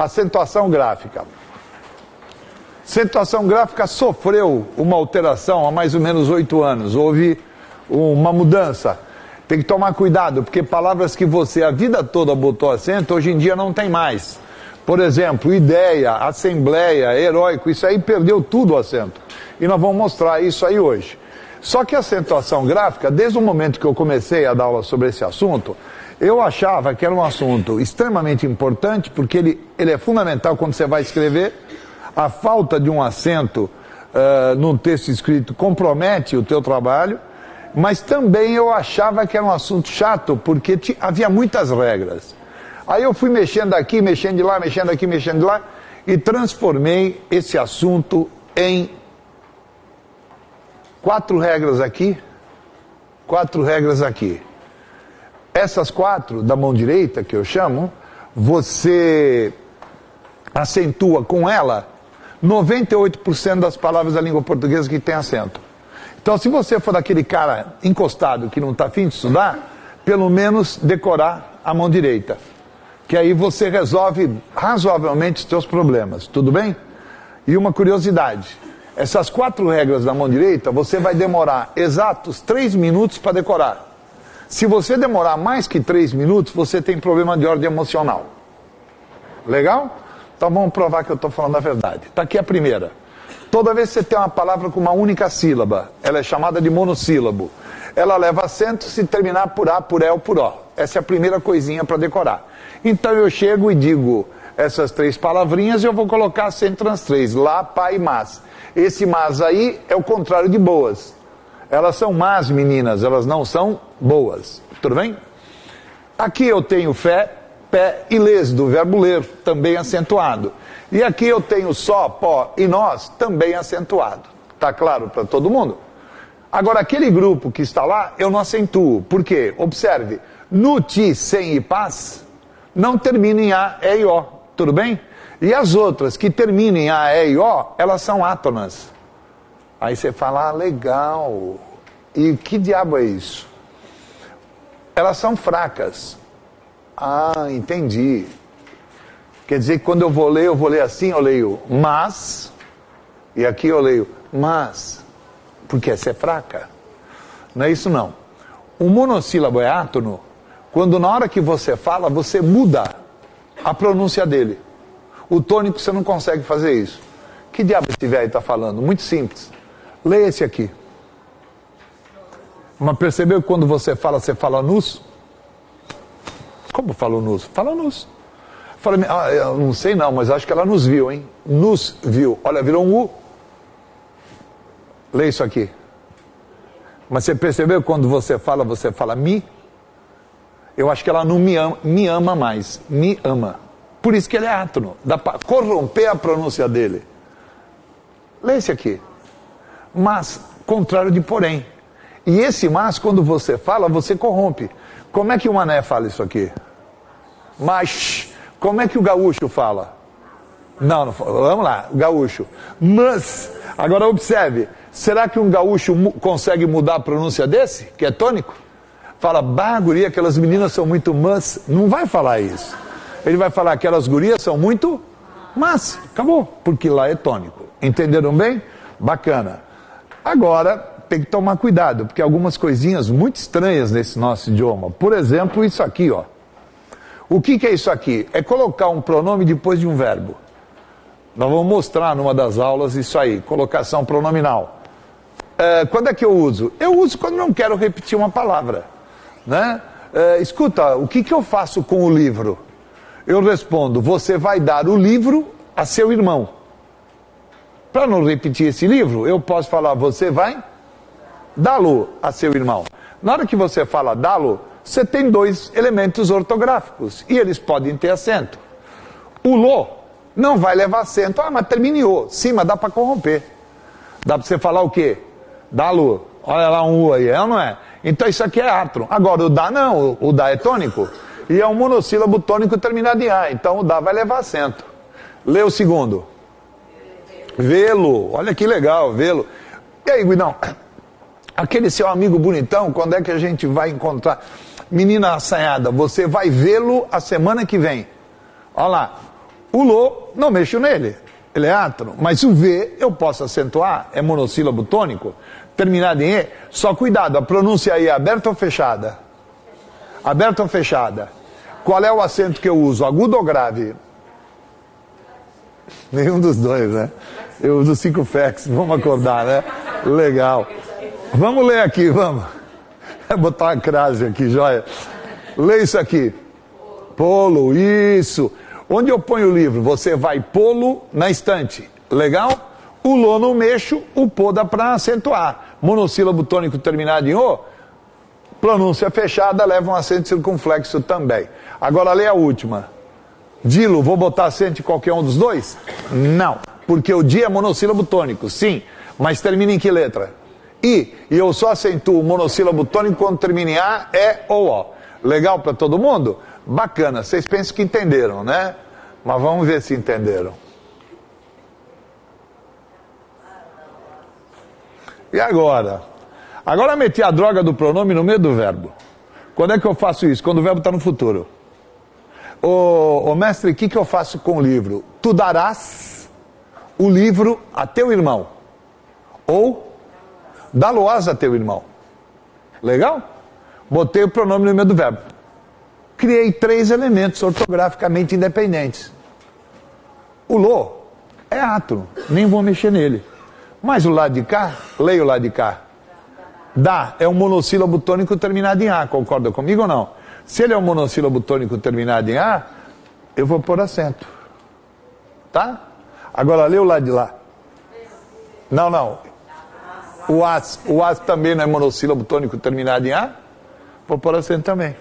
Acentuação gráfica. Acentuação gráfica sofreu uma alteração há mais ou menos 8 anos. Houve uma mudança. Tem que tomar cuidado, porque palavras que você a vida toda botou acento, hoje em dia não tem mais. Por exemplo, ideia, assembleia, heróico, isso aí perdeu tudo o acento. E nós vamos mostrar isso aí hoje. Só que a acentuação gráfica, desde o momento que eu comecei a dar aula sobre esse assunto, eu achava que era um assunto extremamente importante, porque ele é fundamental quando você vai escrever. A falta de um acento num texto escrito compromete o teu trabalho, mas também eu achava que era um assunto chato, porque havia muitas regras. Aí eu fui mexendo aqui, mexendo de lá, mexendo aqui, mexendo de lá, e transformei esse assunto em 4 regras aqui, 4 regras aqui. Essas 4, da mão direita, que eu chamo, você acentua com ela 98% das palavras da língua portuguesa que tem acento. Então, se você for daquele cara encostado que não está afim de estudar, pelo menos decorar a mão direita. Que aí você resolve razoavelmente os seus problemas, tudo bem? E uma curiosidade, essas 4 regras da mão direita, você vai demorar exatos 3 minutos para decorar. Se você demorar mais que 3 minutos, você tem problema de ordem emocional. Legal? Então vamos provar que eu estou falando a verdade. Está aqui a primeira. Toda vez que você tem uma palavra com uma única sílaba, ela é chamada de monossílabo. Ela leva acento se terminar por A, por E ou por O. Essa é a primeira coisinha para decorar. Então eu chego e digo essas 3 palavrinhas e eu vou colocar acento nas 3. Lá, pá e mas. Esse mas aí é o contrário de boas. Elas são más, meninas, elas não são boas. Tudo bem? Aqui eu tenho fé, pé e lês, do verbo ler, também acentuado. E aqui eu tenho só, pó e nós, também acentuado. Tá claro para todo mundo? Agora, aquele grupo que está lá, eu não acentuo. Por quê? Observe, no, ti, sem e paz, não termina em A, E e O. Tudo bem? E as outras que terminam em A, E e O, elas são átonas. Aí você fala, ah, legal. E que diabo é isso? Elas são fracas. Ah, entendi. Quer dizer que quando eu vou ler assim, eu leio mas, e aqui eu leio mas, porque essa é fraca. Não é isso não. O monossílabo é átono, quando na hora que você fala, você muda a pronúncia dele. O tônico você não consegue fazer isso. Que diabo esse velho está falando? Muito simples. Leia esse aqui. Mas percebeu que quando você fala nus? Como falou nus? Fala nus. Falei, eu não sei não, mas acho que ela nos viu, hein? Nos viu. Olha, virou um U. Lê isso aqui. Mas você percebeu que quando você fala me? Eu acho que ela não me ama mais. Me ama. Por isso que ele é átono. Dá para corromper a pronúncia dele. Lê esse aqui. Mas, contrário de porém. E esse mas, quando você fala, você corrompe. Como é que o mané fala isso aqui? Mas... Como é que o gaúcho fala? Não, vamos lá, gaúcho. Mas, agora observe, será que um gaúcho consegue mudar a pronúncia desse, que é tônico? Fala, bah, guria, aquelas meninas são muito mas. Não vai falar isso. Ele vai falar, aquelas gurias são muito mas. Acabou, porque lá é tônico. Entenderam bem? Bacana. Agora, tem que tomar cuidado, porque algumas coisinhas muito estranhas nesse nosso idioma. Por exemplo, isso aqui, ó. O que é isso aqui? É colocar um pronome depois de um verbo. Nós vamos mostrar numa das aulas isso aí, colocação pronominal. Quando é que eu uso? Eu uso quando não quero repetir uma palavra. Né? Escuta, o que eu faço com o livro? Eu respondo, você vai dar o livro a seu irmão. Para não repetir esse livro, eu posso falar, você vai dá-lo a seu irmão. Na hora que você fala dá-lo, você tem 2 elementos ortográficos e eles podem ter acento. O lo não vai levar acento. Ah, mas termina em o. Sim, mas dá para corromper. Dá para você falar o quê? Dá-lo. Olha lá um u aí, é ou não é? Então isso aqui é átono. Agora o dá não, o dá é tônico. E é um monossílabo tônico terminado em a. Então o dá vai levar acento. Lê o segundo. Vê-lo. Olha que legal, vê-lo. E aí, Guidão? Aquele seu amigo bonitão, quando é que a gente vai encontrar? Menina assanhada, você vai vê-lo a semana que vem. Olha lá. O Lô, não mexo nele. Ele é átono. Mas o V eu posso acentuar, é monossílabo tônico, terminado em E. Só cuidado, a pronúncia aí é aberta ou fechada? Aberta ou fechada? Qual é o acento que eu uso, agudo ou grave? Nenhum dos dois, né? Eu uso 5 fex, vamos acordar, né? Legal. Vamos ler aqui, vamos. Vou botar uma crase aqui, joia. Lê isso aqui. Polo, isso. Onde eu ponho o livro? Você vai pô-lo na estante. Legal? O Lô não mexo, o pô dá para acentuar. Monossílabo tônico terminado em O, pronúncia fechada, leva um acento circunflexo também. Agora lê a última. Dilo, vou botar acento em qualquer um dos dois? Não, porque o di é monossílabo tônico, sim, mas termina em que letra? I, e eu só acentuo o monossílabo tônico quando termina em A, E ou O. Legal para todo mundo? Bacana, vocês pensam que entenderam, né? Mas vamos ver se entenderam. E agora? Agora eu meti a droga do pronome no meio do verbo. Quando é que eu faço isso? Quando o verbo está no futuro. Ô mestre, o que eu faço com o livro? Tu darás o livro a teu irmão. Ou dá-lo-ás a teu irmão. Legal? Botei o pronome no meio do verbo. Criei 3 elementos ortograficamente independentes. O Lô é átono, nem vou mexer nele. Mas o lado de cá, leia o lado de cá. Dá é um monossílabo tônico terminado em A, concorda comigo ou não? Se ele é um monossílabo tônico terminado em A, eu vou pôr acento. Tá? Agora lê o lado de lá. Não. O as também não é monossílabo tônico terminado em A? Vou pôr acento também.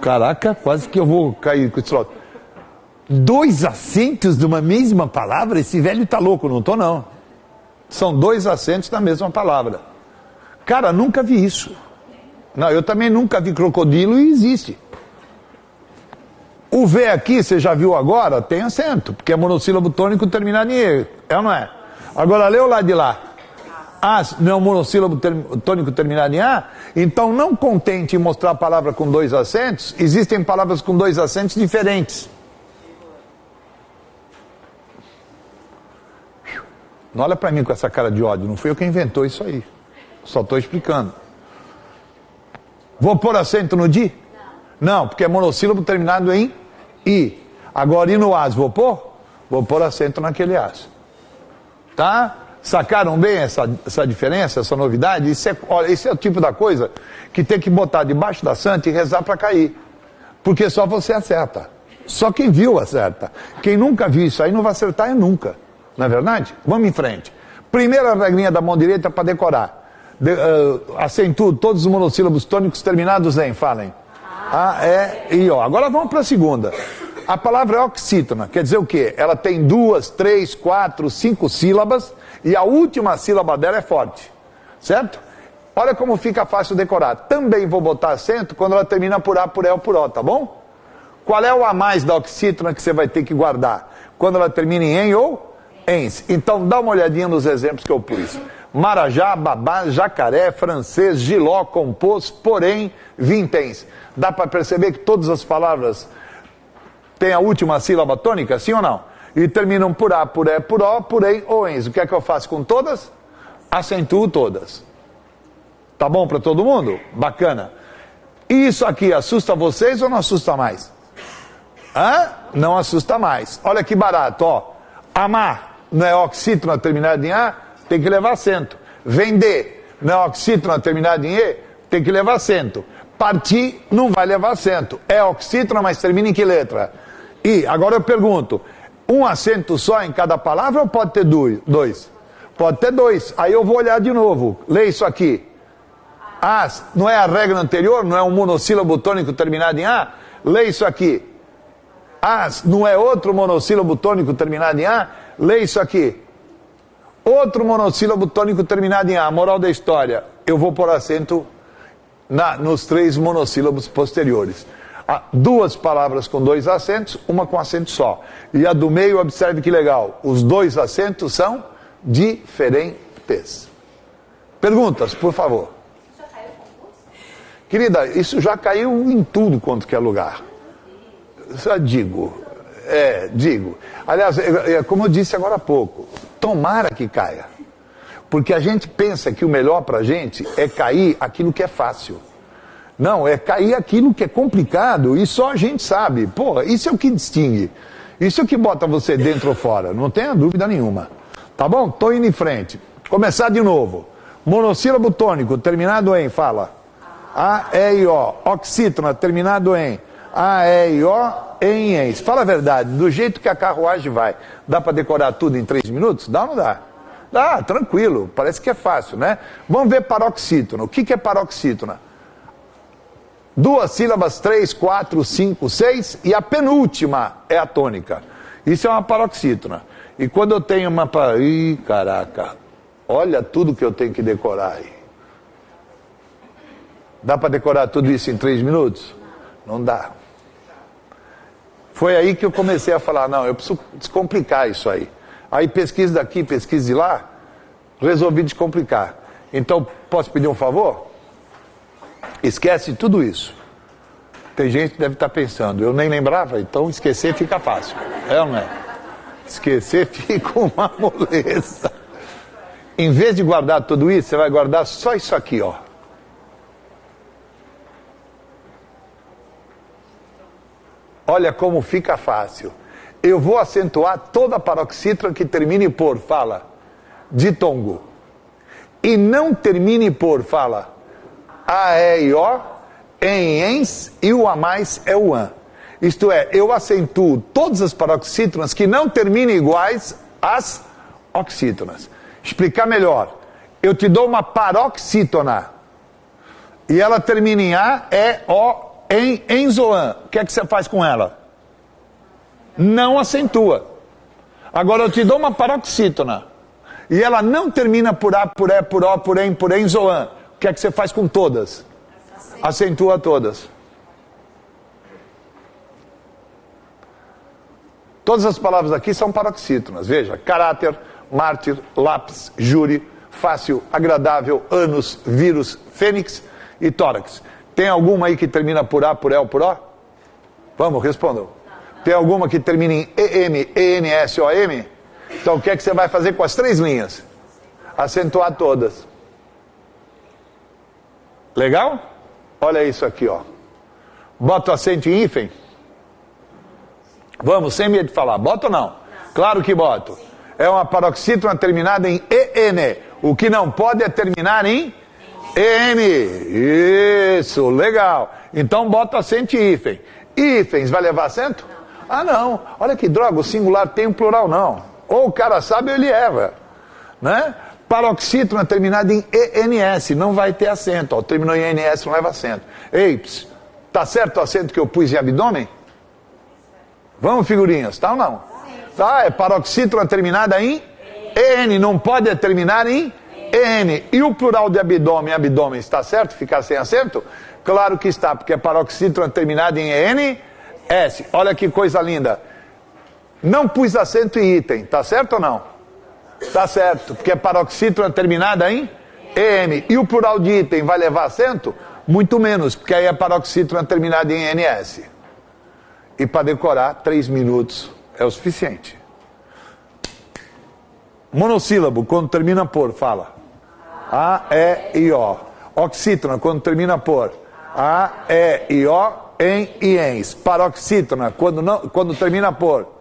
Caraca, quase que eu vou cair com esse troço. 2 acentos de uma mesma palavra? Esse velho tá louco, não tô não. São 2 acentos na mesma palavra. Cara, nunca vi isso. Não, eu também nunca vi crocodilo e existe. O V aqui, você já viu agora? Tem acento, porque é monossílabo tônico terminado em E. É ou não é? Agora lê o lado de lá. As não é um monossílabo tônico terminado em A? Então, não contente em mostrar a palavra com 2 acentos, existem palavras com 2 acentos diferentes. Não olha para mim com essa cara de ódio, não fui eu que inventou isso aí. Só estou explicando. Vou pôr acento no di? Não, porque é monossílabo terminado em I. Agora, e no as, vou pôr? Vou pôr acento naquele as. Tá? Sacaram bem essa diferença, essa novidade? Olha, esse é o tipo da coisa que tem que botar debaixo da santa e rezar para cair. Porque só você acerta. Só quem viu acerta. Quem nunca viu isso aí não vai acertar nunca. Não é verdade? Vamos em frente. Primeira regrinha da mão direita para decorar. Acentuo todos os monossílabos tônicos terminados em, falem. A, E, I, O. Agora vamos para a segunda. A palavra é oxítona, quer dizer o quê? Ela tem 2, 3, 4, 5 sílabas e a última sílaba dela é forte. Certo? Olha como fica fácil decorar. Também vou botar acento quando ela termina por A, por E ou por O, tá bom? Qual é o a mais da oxítona que você vai ter que guardar? Quando ela termina em ou ens. Então dá uma olhadinha nos exemplos que eu pus. Marajá, babá, jacaré, francês, giló, compôs, porém, vintens. Dá para perceber que todas as palavras têm a última sílaba tônica, sim ou não? E terminam por A, por E, por O, porém, ou ens. O que é que eu faço com todas? Acentuo todas. Tá bom para todo mundo? Bacana. E isso aqui assusta vocês ou não assusta mais? Hã? Não assusta mais. Olha que barato, ó. Amar não é oxítona terminado em A? Tem que levar acento. Vender não é oxítona terminado em E? Tem que levar acento. Partir não vai levar acento. É oxítona, mas termina em que letra? I. Agora eu pergunto, um acento só em cada palavra ou pode ter 2? Pode ter 2. Aí eu vou olhar de novo. Lê isso aqui. As, não é a regra anterior? Não é um monossílabo tônico terminado em A? Lê isso aqui. As, não é outro monossílabo tônico terminado em A? Lê isso aqui. Outro monossílabo tônico terminado em A. Moral da história, eu vou pôr acento nos 3 monossílabos posteriores. Há 2 palavras com 2 acentos, uma com acento só. E a do meio, observe que legal, os 2 acentos são diferentes. Perguntas, por favor. Querida, isso já caiu em tudo quanto que é lugar. Só digo. Digo. Aliás, como eu disse agora há pouco, tomara que caia. Porque a gente pensa que o melhor pra gente é cair aquilo que é fácil. Não, é cair aquilo que é complicado e só a gente sabe. Porra, isso é o que distingue. Isso é o que bota você dentro ou fora, não tenha dúvida nenhuma. Tá bom? Tô indo em frente. Começar de novo. Monossílabo tônico, terminado em, fala. A, E, I, O. Oxítona, terminado em. A, E, I, O, em, ens. Fala a verdade, do jeito que a carruagem vai. Dá para decorar tudo em 3 minutos? Dá ou não dá? Dá, tranquilo. Parece que é fácil, né? Vamos ver paroxítona. O que é paroxítona? 2 sílabas, 3, 4, 5, 6 e a penúltima é a tônica. Isso é uma paroxítona. E quando eu tenho uma... Ih, caraca. Olha tudo que eu tenho que decorar aí. Dá para decorar tudo isso em 3 minutos? Não dá. Foi aí que eu comecei a falar, não, eu preciso descomplicar isso aí. Aí pesquisa daqui, pesquisa de lá, resolvi descomplicar. Então, posso pedir um favor? Esquece tudo isso. Tem gente que deve estar pensando, eu nem lembrava, então esquecer fica fácil. É ou não é? Esquecer fica uma moleza. Em vez de guardar tudo isso, você vai guardar só isso aqui, ó. Olha como fica fácil. Eu vou acentuar toda a paroxítona que termine por, fala, ditongo. E não termine por, fala, A, E, I, O, em, ens, e o a mais é o an. Isto é, eu acentuo todas as paroxítonas que não terminem iguais às oxítonas. Explicar melhor. Eu te dou uma paroxítona e ela termina em A, E, O, em, enzoan. O que é que você faz com ela? Não acentua. Agora eu te dou uma paroxítona e ela não termina por A, por E, por O, por em, por enzoan. O que é que você faz com todas? Acentua todas. Todas as palavras aqui são paroxítonas. Veja, caráter, mártir, lápis, júri, fácil, agradável, ânus, vírus, fênix e tórax. Tem alguma aí que termina por A, por E ou por O? Vamos, respondam. Tem alguma que termina em EM, ENS, OM? Então o que é que você vai fazer com as 3 linhas? Acentuar todas. Legal? Olha isso aqui, ó. Bota o acento em hífen? Vamos, sem medo de falar. Bota ou não? Claro que boto. É uma paroxítona terminada em EN. O que não pode é terminar em EM. Isso, legal. Então bota acento em hífen. Hífens vai levar acento? Ah, não. Olha que droga, o singular tem o plural, não. Ou o cara sabe ou ele erra. Né? Paroxítona terminada em ENS, não vai ter acento. Ó, terminou em ENS, não leva acento. Ei, tá certo o acento que eu pus em abdômen? Vamos, figurinhas, tá ou não? Tá, é paroxítona terminada em EN, não pode terminar em EN. E o plural de abdômen, abdômen, está certo? Ficar sem acento? Claro que está, porque é paroxítona terminada em ENS. Olha que coisa linda. Não pus acento em item, tá certo ou não? Tá certo, porque é paroxítona terminada em EM. E o plural de item vai levar acento? Muito menos, porque aí é paroxítona terminada em NS. E para decorar, 3 minutos é o suficiente. Monossílabo, quando termina por, fala. A, E, I, O. Oxítona, quando termina por. A, E, I, O, em e ens. Paroxítona, quando termina por.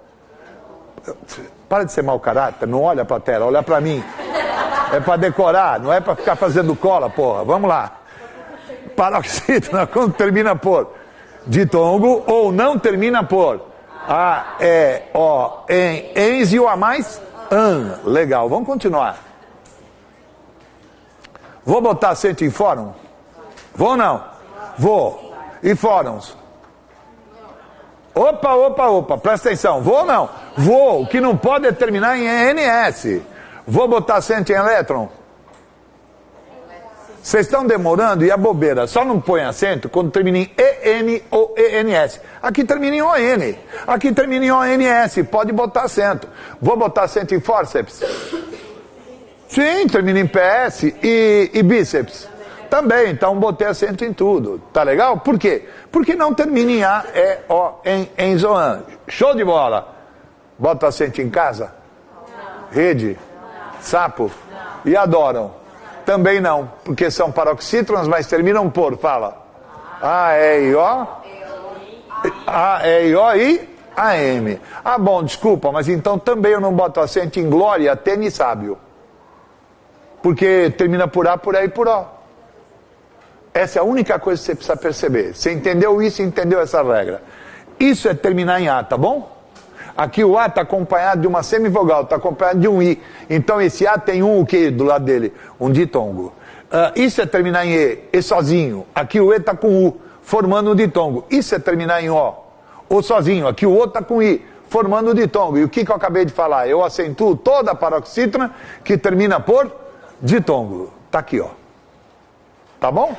Para de ser mau caráter, não olha para a tela, olha para mim. É para decorar, não é para ficar fazendo cola, porra. Vamos lá. Paroxítona, quando termina por ditongo ou não termina por A, E, O, em, ens e o a mais, an. Legal, vamos continuar. Vou botar acento em fórum? Vou ou não? Vou. E fóruns? Opa, presta atenção. Vou ou não? Vou. O que não pode é terminar em ENS. Vou botar acento em elétron? Vocês estão demorando e a bobeira. Só não põe acento quando termina em EN ou ENS. Aqui termina em ON. Aqui termina em ONS. Pode botar acento. Vou botar acento em fórceps? Sim, termina em PS. E bíceps? Também, então botei acento em tudo. Tá legal? Por quê? Porque não termina em A, E, O, em zoan. Show de bola. Bota acento em casa? Rede? Sapo? E adoram? Também não, porque são paroxítonas, mas terminam por, fala. A, E, I, O. A, E, I, O e AM. Ah, bom, desculpa, mas então também eu não boto acento em glória, tênis sábio. Porque termina por A, por E e por O. Essa é a única coisa que você precisa perceber. Você entendeu isso, entendeu essa regra. Isso é terminar em A, tá bom? Aqui o A está acompanhado de uma semivogal, está acompanhado de um I. Então esse A tem um o quê do lado dele? Um ditongo. Isso é terminar em E sozinho. Aqui o E está com U, formando um ditongo. Isso é terminar em O sozinho. Aqui o O está com I, formando um ditongo. E o que eu acabei de falar? Eu acentuo toda a paroxítona que termina por ditongo. Está aqui, ó. Tá bom?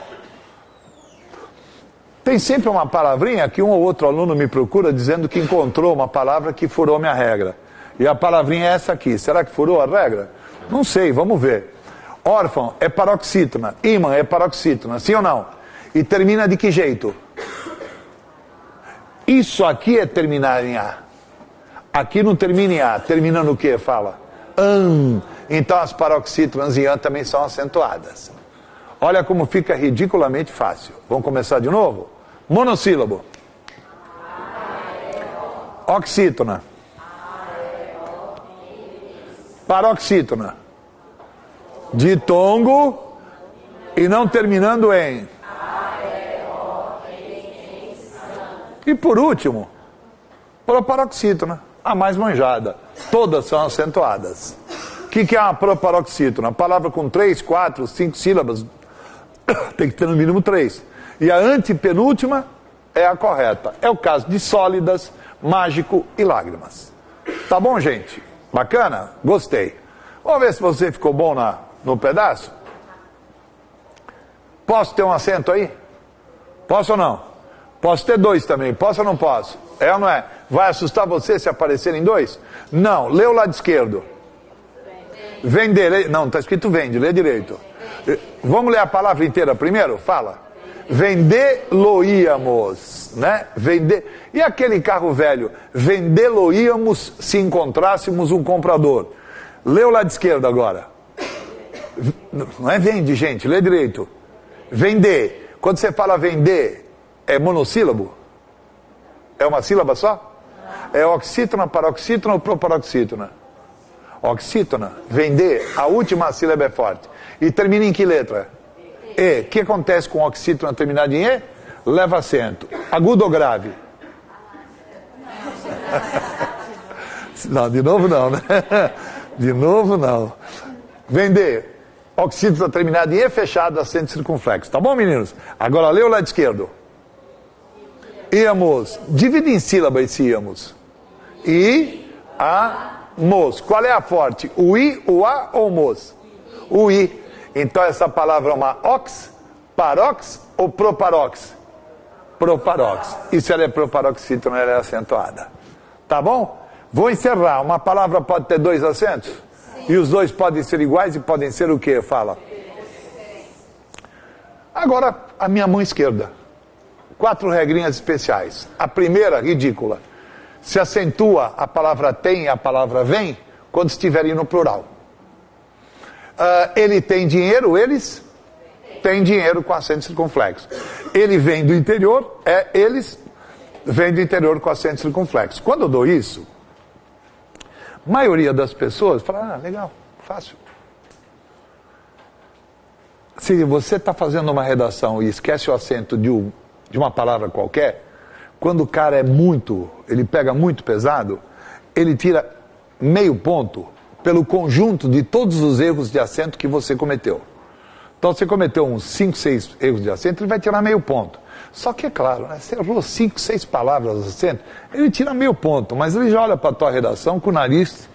Tem sempre uma palavrinha que um ou outro aluno me procura dizendo que encontrou uma palavra que furou minha regra. E a palavrinha é essa aqui. Será que furou a regra? Não sei, vamos ver. Órfão é paroxítona. Ímã é paroxítona, sim ou não? E termina de que jeito? Isso aqui é terminar em A. Aqui não termina em A. Termina no que? Fala. Então as paroxítonas em A também são acentuadas. Olha como fica ridiculamente fácil. Vamos começar de novo? Monossílabo. Oxítona. Paroxítona. Ditongo e não terminando em. E por último, proparoxítona, a mais manjada. Todas são acentuadas. O que é uma proparoxítona? Palavra com 3, 4, 5 sílabas. Tem que ter no mínimo 3. E a antepenúltima é a correta. É o caso de sólidas, mágico e lágrimas. Tá bom, gente? Bacana? Gostei. Vamos ver se você ficou bom no pedaço? Posso ter um acento aí? Posso ou não? Posso ter 2 também. Posso ou não posso? É ou não é? Vai assustar você se aparecerem 2? Não. Lê o lado esquerdo. Vender. Não, está escrito vende. Lê direito. Vamos ler a palavra inteira primeiro? Fala. Vendê-lo-íamos, né? Vender. E aquele carro velho? Vendê-lo-íamos se encontrássemos um comprador. Lê o lado esquerdo agora. Não é vende, gente. Lê direito. Vender. Quando você fala vender, é monossílabo? É uma sílaba só? É oxítona, paroxítona ou proparoxítona? Oxítona. Vender. A última sílaba é forte. E termina em que letra? E. O que acontece com oxítona terminado em E? Leva acento. Agudo ou grave? Não, de novo não, né? De novo não. Vender. Oxítona terminado em E fechado, acento circunflexo. Tá bom, meninos? Agora lê o lado esquerdo. Íamos. Divide em sílaba esse íamos. I, a, mos. Qual é a forte? O I, o A ou o mos? O I. Então essa palavra é uma ox, parox ou proparox? Proparox. E se ela é proparoxítona, ela é acentuada. Tá bom? Vou encerrar. Uma palavra pode ter 2 acentos? Sim. E os 2 podem ser iguais e podem ser o quê? Fala. Agora, a minha mão esquerda. 4 regrinhas especiais. A primeira, ridícula. Se acentua a palavra tem e a palavra vem quando estiverem no plural. Ele tem dinheiro, eles têm dinheiro com acento circunflexo. Ele vem do interior, eles vêm do interior com acento circunflexo. Quando eu dou isso, a maioria das pessoas fala, legal, fácil. Se você está fazendo uma redação e esquece o acento de uma palavra qualquer, quando o cara ele pega muito pesado, ele tira meio ponto pelo conjunto de todos os erros de acento que você cometeu. Então você cometeu uns 5, 6 erros de acento, ele vai tirar meio ponto. Só que é claro, né? Você errou 5, 6 palavras de acento, ele tira meio ponto, mas ele já olha para a tua redação com o nariz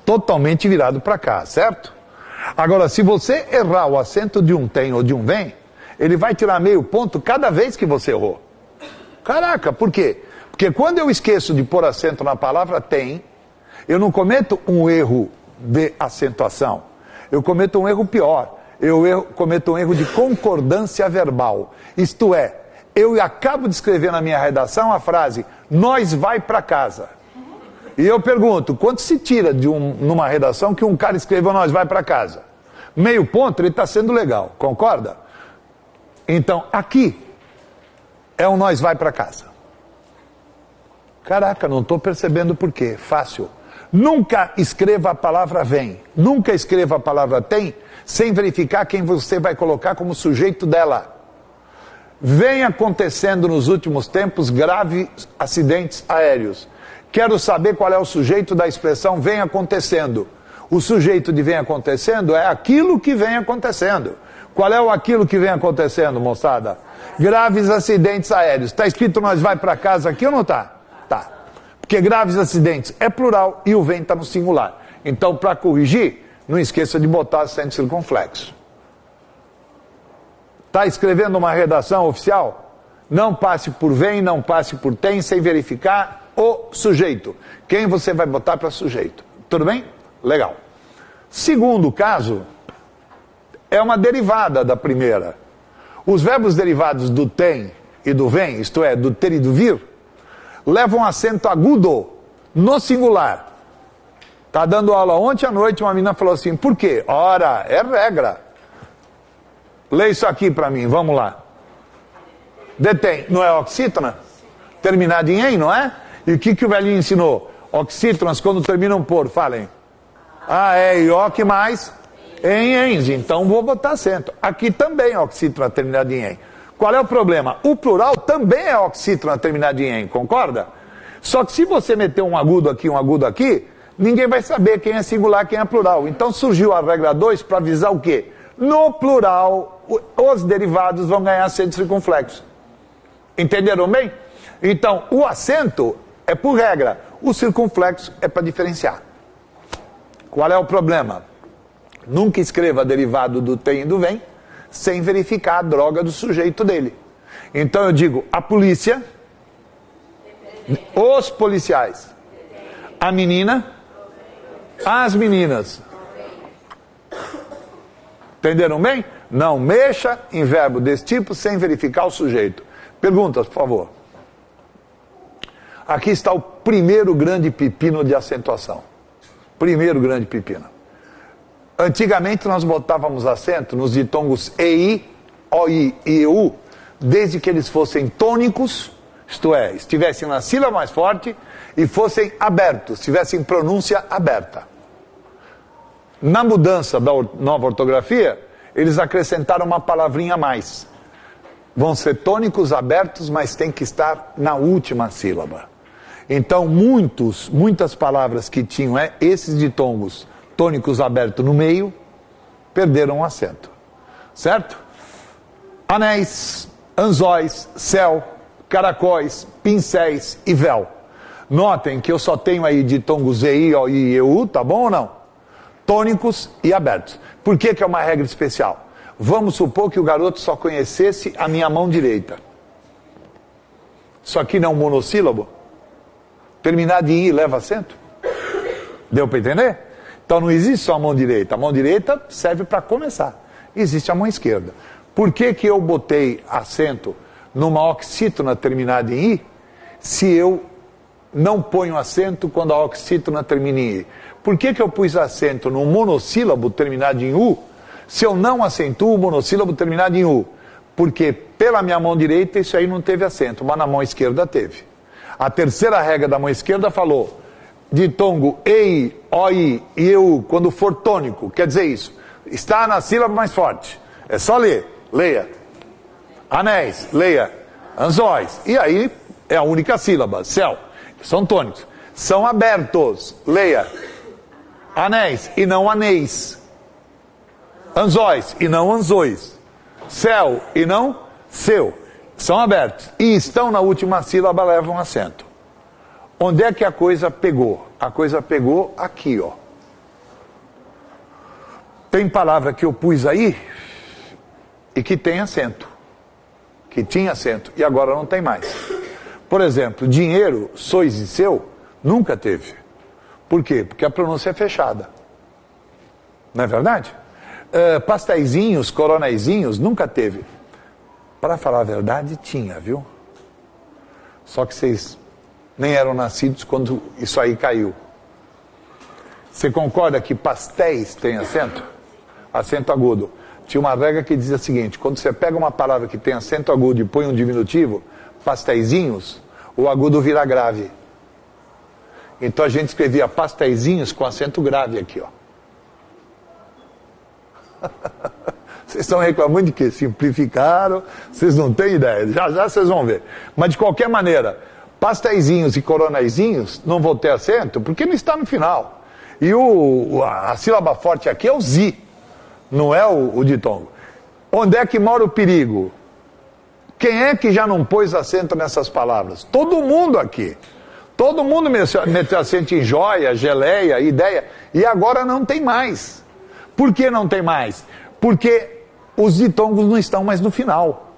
totalmente virado para cá, certo? Agora, se você errar o acento de um tem ou de um vem, ele vai tirar meio ponto cada vez que você errou. Caraca, por quê? Porque quando eu esqueço de pôr acento na palavra tem, eu não cometo um erro de acentuação. Eu cometo um erro pior. cometo um erro de concordância verbal. Isto é, eu acabo de escrever na minha redação a frase, nós vai para casa. E eu pergunto, quanto se tira numa redação que um cara escreveu nós vai para casa? Meio ponto, ele está sendo legal, concorda? Então, aqui é um nós vai para casa. Caraca, não estou percebendo por quê. Fácil. Nunca escreva a palavra vem, nunca escreva a palavra tem, sem verificar quem você vai colocar como sujeito dela. Vem acontecendo nos últimos tempos graves acidentes aéreos. Quero saber qual é o sujeito da expressão vem acontecendo. O sujeito de vem acontecendo é aquilo que vem acontecendo. Qual é o aquilo que vem acontecendo, moçada? Graves acidentes aéreos. Está escrito nós vai para casa aqui ou não está? Tá. Porque graves acidentes é plural e o vem está no singular. Então, para corrigir, não esqueça de botar acento circunflexo. Está escrevendo uma redação oficial? Não passe por vem, não passe por tem, sem verificar o sujeito. Quem você vai botar para sujeito? Tudo bem? Legal. Segundo caso, é uma derivada da primeira. Os verbos derivados do tem e do vem, isto é, do ter e do vir, levam acento agudo no singular. Tá dando aula ontem à noite, uma menina falou assim, por quê? Ora, é regra. Lê isso aqui para mim, vamos lá. Detém, não é oxítona? Terminado em em, não é? E o que o velhinho ensinou? Oxítonas, quando terminam por, falem. Ah, é ioque mais em ens. Então vou botar acento. Aqui também é oxítona terminada em em. Qual é o problema? O plural também é oxítona terminada em em, concorda? Só que se você meter um agudo aqui, ninguém vai saber quem é singular, quem é plural. Então surgiu a regra 2 para avisar o quê? No plural, os derivados vão ganhar acento circunflexo. Entenderam bem? Então, o acento é por regra, o circunflexo é para diferenciar. Qual é o problema? Nunca escreva derivado do tem e do vem, sem verificar a droga do sujeito dele. Então eu digo, a polícia, os policiais, a menina, as meninas. Entenderam bem? Não mexa em verbo desse tipo sem verificar o sujeito. Perguntas, por favor. Aqui está o primeiro grande pepino de acentuação. Primeiro grande pepino. Antigamente nós botávamos acento nos ditongos EI, OI e EU, desde que eles fossem tônicos, isto é, estivessem na sílaba mais forte, e fossem abertos, tivessem pronúncia aberta. Na mudança da nova ortografia, eles acrescentaram uma palavrinha a mais. Vão ser tônicos abertos, mas tem que estar na última sílaba. Então, muitas palavras que tinham esses ditongos tônicos abertos no meio, perderam o acento. Certo? Anéis, anzóis, céu, caracóis, pincéis e véu. Notem que eu só tenho aí ditongos EI, OI e EU, tá bom ou não? Tônicos e abertos. Por que é uma regra especial? Vamos supor que o garoto só conhecesse a minha mão direita. Isso aqui não é um monossílabo? Terminado em I leva acento? Deu para entender? Então não existe só a mão direita. A mão direita serve para começar. Existe a mão esquerda. Por que eu botei acento numa oxítona terminada em I, se eu não ponho acento quando a oxítona termina em I? Por que eu pus acento num monossílabo terminado em U, se eu não acentuo o monossílabo terminado em U? Porque pela minha mão direita isso aí não teve acento, mas na mão esquerda teve. A terceira regra da mão esquerda falou, ditongo EI, OI e EU, quando for tônico, quer dizer isso, está na sílaba mais forte. É só ler, leia. Anéis, leia. Anzóis, e aí é a única sílaba, céu, são tônicos. São abertos, leia. Anéis e não anéis. Anzóis e não anzóis. Céu e não seu. São abertos. E estão na última sílaba, levam acento. Onde é que a coisa pegou? A coisa pegou aqui, ó. Tem palavra que eu pus aí e que tem acento. Que tinha acento e agora não tem mais. Por exemplo, dinheiro, sois e seu, nunca teve. Por quê? Porque a pronúncia é fechada. Não é verdade? Pasteizinhos, coronéisinhos, nunca teve. Para falar a verdade, tinha, viu? Só que vocês nem eram nascidos quando isso aí caiu. Você concorda que pastéis tem acento? Acento agudo. Tinha uma regra que dizia o seguinte: quando você pega uma palavra que tem acento agudo e põe um diminutivo, pasteizinhos, o agudo vira grave. Então a gente escrevia pasteizinhos com acento grave aqui, ó. Vocês estão reclamando de quê? Simplificaram, vocês não têm ideia, já já vocês vão ver. Mas de qualquer maneira, pasteizinhos e coronaizinhos não vão ter acento porque não está no final. E a sílaba forte aqui é o zi, não é o ditongo. Onde é que mora o perigo? Quem é que já não pôs acento nessas palavras? Todo mundo aqui. Todo mundo meteu acento em joia, geleia, ideia, e agora não tem mais. Por que não tem mais? Porque os ditongos não estão mais no final.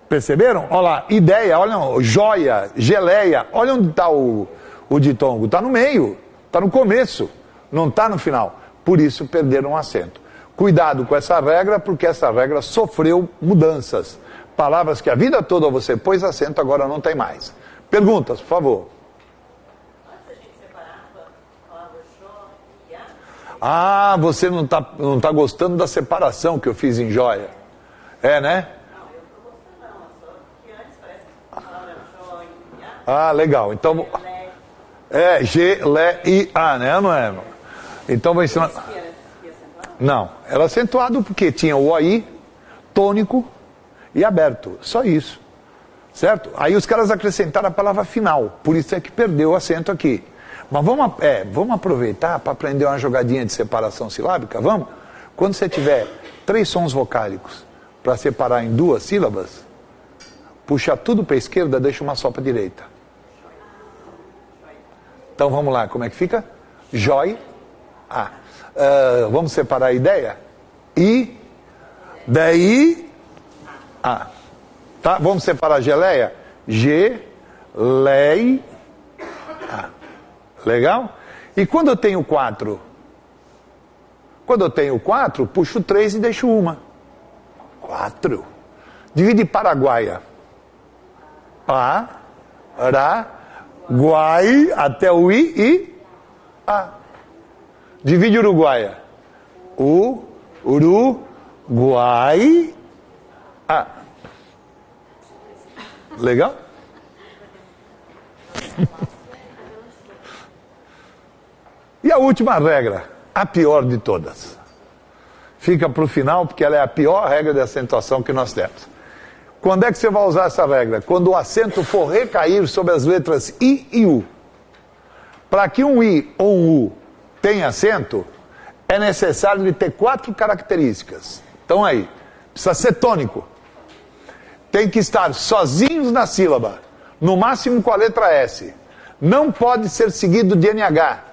Perceberam? Olha lá, ideia, olha, joia, geleia, olha onde está o ditongo. Está no meio, está no começo, não está no final. Por isso perderam o acento. Cuidado com essa regra, porque essa regra sofreu mudanças. Palavras que a vida toda você pôs acento, agora não tem mais. Perguntas, por favor. Ah, você não tá gostando da separação que eu fiz em joia. É, né? Não, eu estou gostando, só que antes parece que a palavra joia. Ah, legal. Então, G-L-I-A, né? Não é? Então vou ensinar. Não, era acentuado porque tinha o OI, tônico e aberto. Só isso. Certo? Aí os caras acrescentaram a palavra final. Por isso é que perdeu o acento aqui. Mas vamos aproveitar para aprender uma jogadinha de separação silábica, vamos? Quando você tiver 3 sons vocálicos para separar em 2 sílabas, puxa tudo para a esquerda, deixa uma só para a direita. Então vamos lá, como é que fica? Jói, A. Vamos separar a ideia? I, daí, A. Tá? Vamos separar a geleia? G, lei, A. Legal? E quando eu tenho 4? Quando eu tenho 4, puxo 3 e deixo uma. 4. Divide Paraguaia. Pa, ra, guai, até o I e A. Divide Uruguaia. U, uru, guai, A. Legal? E a última regra, a pior de todas. Fica para o final, porque ela é a pior regra de acentuação que nós temos. Quando é que você vai usar essa regra? Quando o acento for recair sobre as letras I e U. Para que um I ou um U tenha acento, é necessário ele ter 4 características. Então aí, precisa ser tônico. Tem que estar sozinhos na sílaba, no máximo com a letra S. Não pode ser seguido de NH.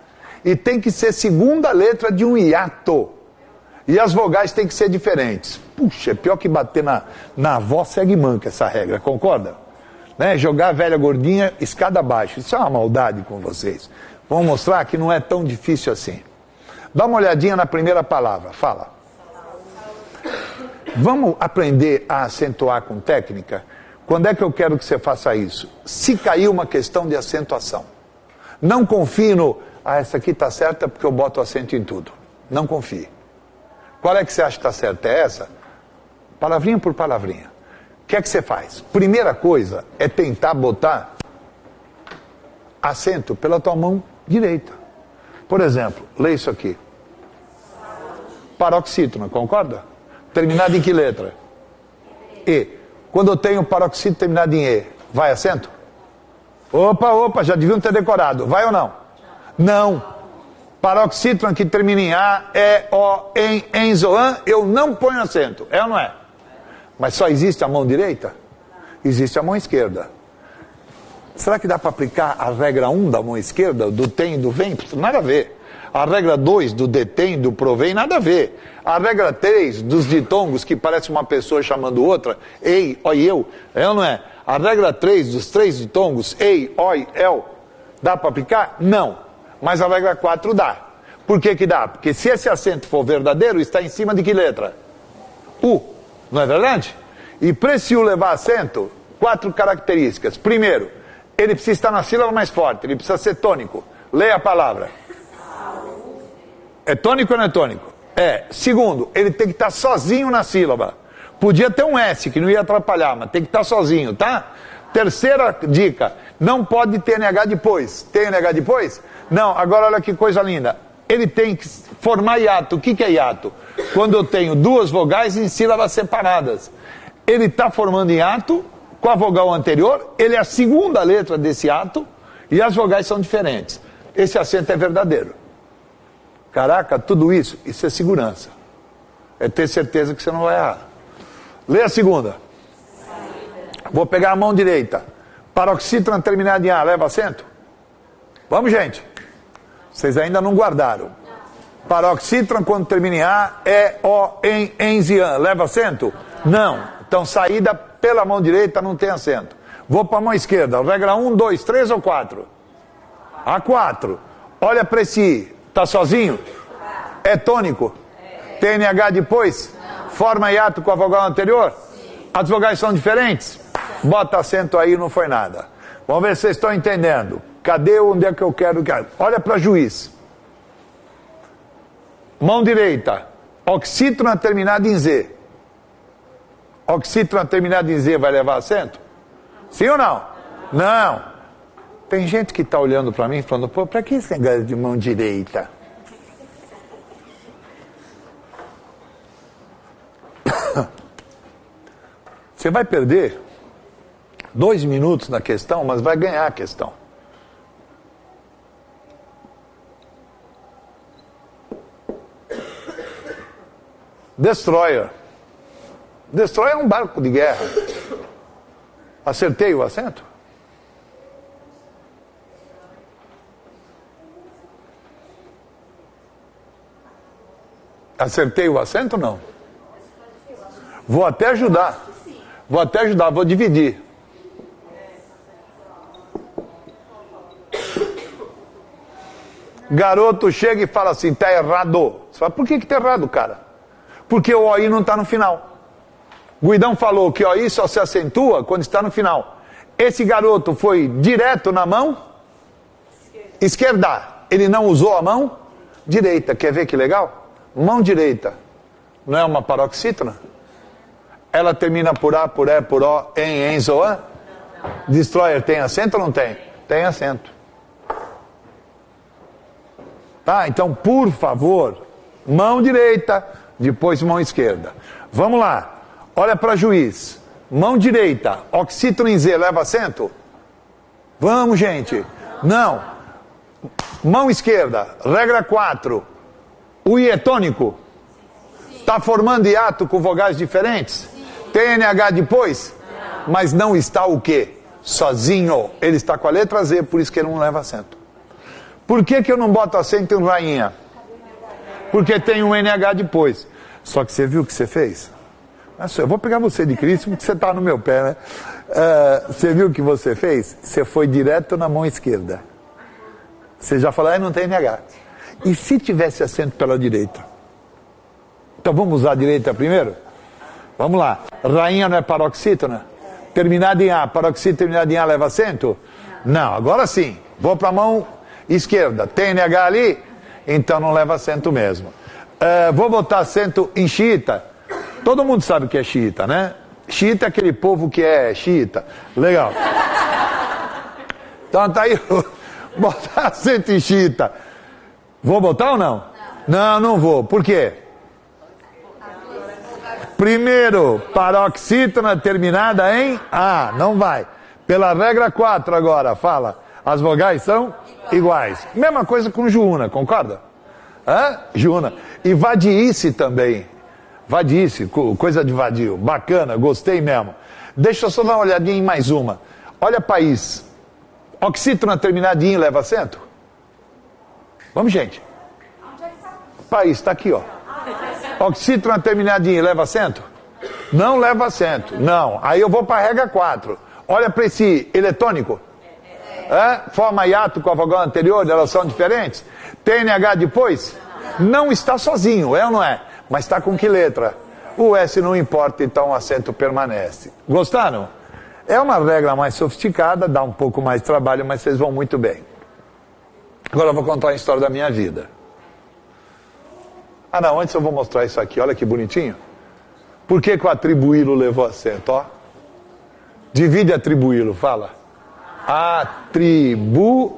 E tem que ser segunda letra de um hiato. E as vogais têm que ser diferentes. Puxa, é pior que bater na avó segue manca essa regra, concorda? Né? Jogar a velha gordinha escada abaixo. Isso é uma maldade com vocês. Vamos mostrar que não é tão difícil assim. Dá uma olhadinha na primeira palavra, fala. Vamos aprender a acentuar com técnica? Quando é que eu quero que você faça isso? Se cair uma questão de acentuação. Não confie no... essa aqui está certa porque eu boto acento em tudo. Não confie. Qual é que você acha que está certa? É essa? Palavrinha por palavrinha. O que é que você faz? Primeira coisa é tentar botar acento pela tua mão direita. Por exemplo, lê isso aqui. Paroxítona, concorda? Terminado em que letra? E. Quando eu tenho paroxítona terminado em E, vai acento? Opa, já deviam ter decorado. Vai ou não? Não. Paroxítona que termina em A, E, O, em, enzoan, eu não ponho acento. É ou não é? Mas só existe a mão direita? Existe a mão esquerda. Será que dá para aplicar a regra 1 da mão esquerda, do tem e do vem? Nada a ver. A regra 2 do detém, do provém, nada a ver. A regra 3 dos ditongos, que parece uma pessoa chamando outra, ei, oi, eu, é ou não é? A regra 3 dos 3 ditongos, ei, oi, el, dá para aplicar? Não. Mas a regra 4 dá. Por que que dá? Porque se esse acento for verdadeiro, está em cima de que letra? U, não é verdade? E para esse U levar acento, 4 características. Primeiro, ele precisa estar na sílaba mais forte, ele precisa ser tônico. Leia a palavra. É tônico ou não é tônico? É. Segundo, ele tem que estar sozinho na sílaba. Podia ter um S, que não ia atrapalhar, mas tem que estar sozinho, tá? Terceira dica, não pode ter NH depois. Tem NH depois? Não, agora olha que coisa linda. Ele tem que formar hiato. O que que é hiato? Quando eu tenho 2 vogais em sílabas separadas. Ele está formando hiato com a vogal anterior, ele é a segunda letra desse hiato e as vogais são diferentes. Esse acento é verdadeiro. Caraca, tudo isso é segurança. É ter certeza que você não vai errar. Lê a segunda. Vou pegar a mão direita. Paroxítona terminada em A, leva acento? Vamos, gente. Vocês ainda não guardaram. Paroxítona quando termina em A, E, O, em, enzian, leva acento? Não. Então saída pela mão direita não tem acento. Vou para a mão esquerda. Regra 1, 2, 3 ou 4? A4. Olha para esse I. Está sozinho? É tônico? Tem NH depois? Forma hiato com a vogal anterior? As vogais são diferentes? Bota acento aí, não foi nada. Vamos ver se vocês estão entendendo. Cadê onde é que eu quero? Olha para juiz. Mão direita. Oxítona terminada em Z. Oxítona terminada em Z vai levar acento? Sim ou não? Não. Tem gente que está olhando para mim falando, pô, para que esse negócio de mão direita? Você vai perder 2 minutos na questão, mas vai ganhar a questão. Destroyer. Destroyer é um barco de guerra. Acertei o acento? Acertei o acento ou não? Vou até ajudar. Vou dividir. Garoto chega e fala assim, tá errado. Você fala, por que tá errado, cara? Porque o OI não está no final. Guidão falou que OI só se acentua quando está no final. Esse garoto foi direto na mão esquerda. Ele não usou a mão direita. Quer ver que legal? Mão direita. Não é uma paroxítona? Ela termina por A, por E, por O, em, zoan? Destroyer tem acento ou não tem? Tem acento. Tá? Então, por favor, mão direita, depois mão esquerda. Vamos lá. Olha para juiz. Mão direita, oxítona em Z, leva acento? Vamos, gente. Não. Mão esquerda, regra 4. O I é tônico? Está formando hiato com vogais diferentes? Tem NH depois? Mas não está o quê? Sozinho. Ele está com a letra Z, por isso que ele não leva acento. Por que eu não boto acento em rainha? Porque tem um NH depois. Só que você viu o que você fez? Eu vou pegar você de Cristo porque você está no meu pé, né? Você viu o que você fez? Você foi direto na mão esquerda. Você já falou, não tem NH. E se tivesse acento pela direita? Então vamos usar a direita primeiro? Vamos lá. Rainha não é paroxítona? Terminada em A. Paroxítona terminada em A leva acento? Não. Agora sim. Vou para a mão esquerda. Tem NH ali? Então não leva acento mesmo. Vou botar acento em xiita. Todo mundo sabe o que é xiita, né? Xiita é aquele povo que é xiita. Legal. Então tá aí. Botar acento em xiita. Vou botar ou não? Não, não vou. Por quê? Primeiro, paroxítona terminada em A. Não vai. Pela regra 4 agora, fala. As vogais são iguais. Mesma coisa com Juuna, concorda? Juuna. E vadiice também. Vadiice, coisa de vadio. Bacana, gostei mesmo. Deixa eu só dar uma olhadinha em mais uma. Olha país. Oxítona terminada em I leva acento? Vamos, gente. País, está aqui, ó. Oxítona terminada em I leva acento? Não leva acento. Não. Aí eu vou para a regra 4. Olha para esse I, ele é tônico? Forma hiato com a vogal anterior, elas são diferentes. TNH depois? Não está sozinho, é ou não é? Mas está com que letra? O S não importa, então o acento permanece. Gostaram? É uma regra mais sofisticada, dá um pouco mais de trabalho, mas vocês vão muito bem. Agora eu vou contar a história da minha vida. Ah não, antes eu vou mostrar isso aqui, olha que bonitinho. Por que o atribuí-lo levou acento? Ó. Divide atribuí-lo, fala. Atribui.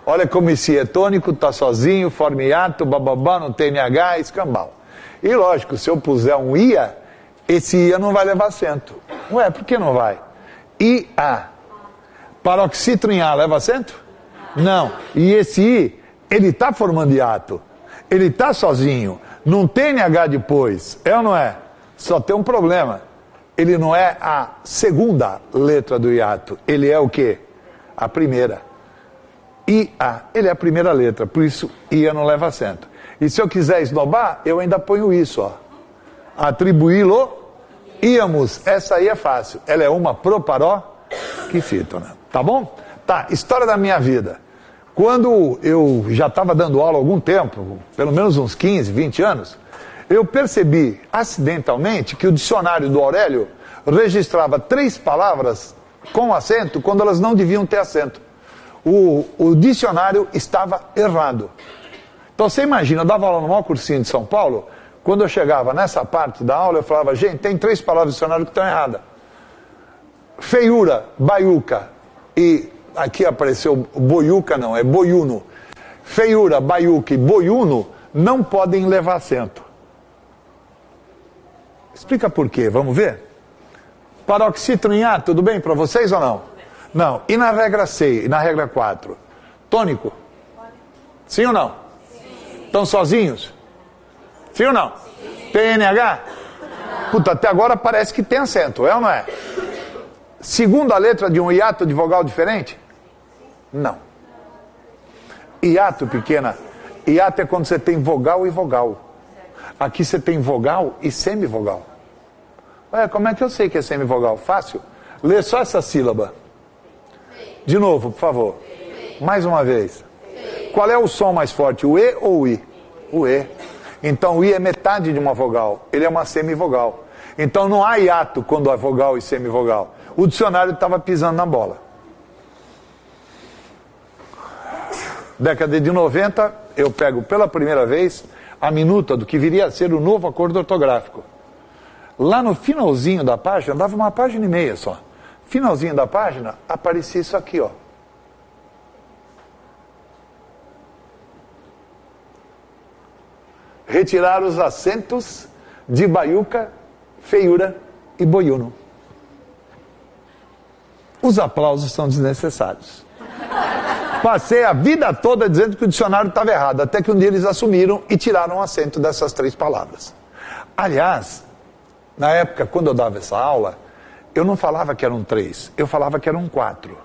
Olha como esse é tônico, tá sozinho, forma hiato, bababá, não tem NH, escambau. E lógico, se eu puser um ia, esse ia não vai levar acento. Ué, por que não vai? IA. Paroxítron em A leva acento? Não. E esse I, ele está formando hiato. Ele está sozinho. Não tem NH depois. É ou não é? Só tem um problema. Ele não é a segunda letra do hiato. Ele é o quê? A primeira. IA. Ele é a primeira letra. Por isso, IA não leva acento. E se eu quiser esnobar, eu ainda ponho isso, ó. Atribuí-lo, íamos. Essa aí é fácil. Ela é uma proparoxítona. Tá bom? Tá, história da minha vida. Quando eu já estava dando aula há algum tempo, pelo menos uns 15, 20 anos, eu percebi acidentalmente que o dicionário do Aurélio registrava 3 palavras com acento quando elas não deviam ter acento. O dicionário estava errado. Então você imagina, eu dava aula no maior cursinho de São Paulo, quando eu chegava nessa parte da aula, eu falava, gente, tem 3 palavras no dicionário que estão erradas. Feiura, baiuca, e aqui apareceu boiuca, não, é boiuno. Feiura, baiuca e boiuno não podem levar acento. Explica por quê, vamos ver? Paroxítron em A, tudo bem para vocês ou não? Não. E na regra 6, e na regra 4? Tônico? Sim ou não? Estão sozinhos? Sim ou não? TNH? Puta, até agora parece que tem acento, é ou não é? Segunda letra de um hiato de vogal diferente? Não. Hiato pequena. Hiato é quando você tem vogal e vogal. Aqui você tem vogal e semivogal. Ué, como é que eu sei que é semivogal? Fácil. Lê só essa sílaba. De novo, por favor. Mais uma vez. Qual é o som mais forte, o E ou o I? O E. Então o I é metade de uma vogal. Ele é uma semivogal. Então não há hiato quando há vogal e semivogal. O dicionário estava pisando na bola. Década de 90, eu pego pela primeira vez a minuta do que viria a ser o novo acordo ortográfico. Lá no finalzinho da página, dava uma página e meia só. Finalzinho da página, aparecia isso aqui, ó. Retirar os acentos de baiuca, feiura e boiuno. Os aplausos são desnecessários. Passei a vida toda dizendo que o dicionário estava errado, até que um dia eles assumiram e tiraram o acento dessas 3 palavras. Aliás, na época, quando eu dava essa aula, eu não falava que eram 3, eu falava que eram 4.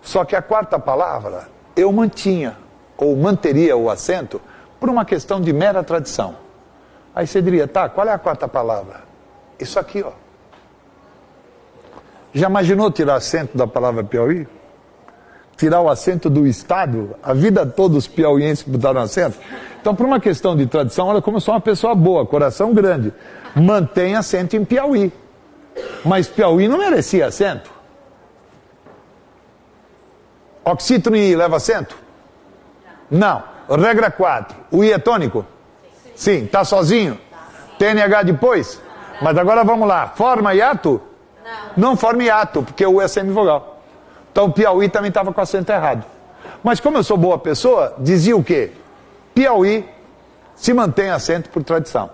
Só que a 4ª palavra, eu mantinha, ou manteria o acento, por uma questão de mera tradição. Aí você diria, tá, qual é a 4ª palavra? Isso aqui, ó. Já imaginou tirar acento da palavra Piauí? Tirar o acento do Estado? A vida toda os piauienses botaram acento? Então, por uma questão de tradição, olha como eu sou uma pessoa boa, coração grande. Mantém acento em Piauí. Mas Piauí não merecia acento. Oxítron em I leva acento? Não. Regra 4. O I é tônico? Sim. Tá sozinho? TNH depois? Mas agora vamos lá. Forma hiato? Não forma hiato, porque o U é semivogal. Então o Piauí também estava com acento errado. Mas como eu sou boa pessoa, dizia o quê? Piauí se mantém acento por tradição.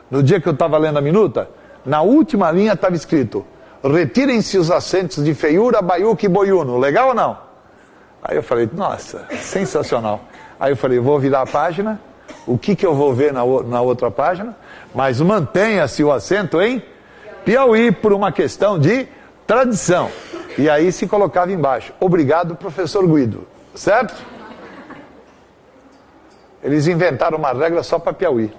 No dia que eu estava lendo a minuta, na última linha estava escrito: retirem-se os acentos de feiura, baiuca e boiuno. Legal ou não? Aí eu falei, nossa, sensacional. Aí eu falei, vou virar a página, o que eu vou ver na outra página? Mas mantenha-se o acento em Piauí por uma questão de tradição. E aí se colocava embaixo, obrigado, professor Guido. Certo? Eles inventaram uma regra só para Piauí.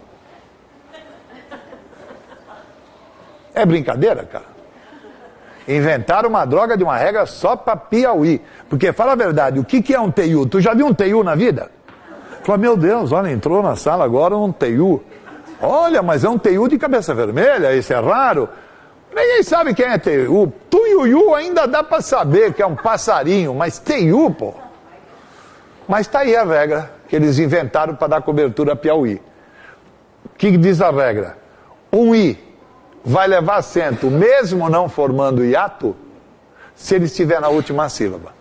É brincadeira, cara? Inventaram uma droga de uma regra só para Piauí. Porque, fala a verdade, o que é um TU? Tu já viu um TU na vida? Fala, meu Deus, olha, entrou na sala agora um TU. Olha, mas é um TU de cabeça vermelha, isso é raro. Ninguém sabe quem é TU. Tuiuiu ainda dá para saber que é um passarinho, mas TU, pô. Mas tá aí a regra que eles inventaram para dar cobertura a Piauí. O que diz a regra? Um I vai levar acento, mesmo não formando hiato, se ele estiver na última sílaba.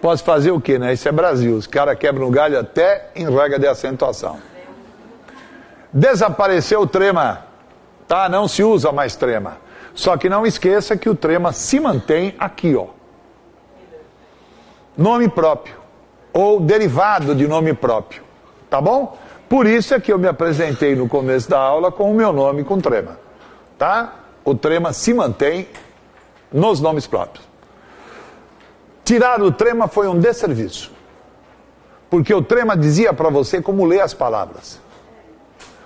Pode fazer o quê, né? Isso é Brasil. Os caras quebram o galho até em regra de acentuação. Desapareceu o trema. Tá? Não se usa mais trema. Só que não esqueça que o trema se mantém aqui, ó. Nome próprio. Ou derivado de nome próprio. Tá bom? Por isso é que eu me apresentei no começo da aula com o meu nome com trema. Tá? O trema se mantém nos nomes próprios. Tirar o trema foi um desserviço. Porque o trema dizia para você como ler as palavras.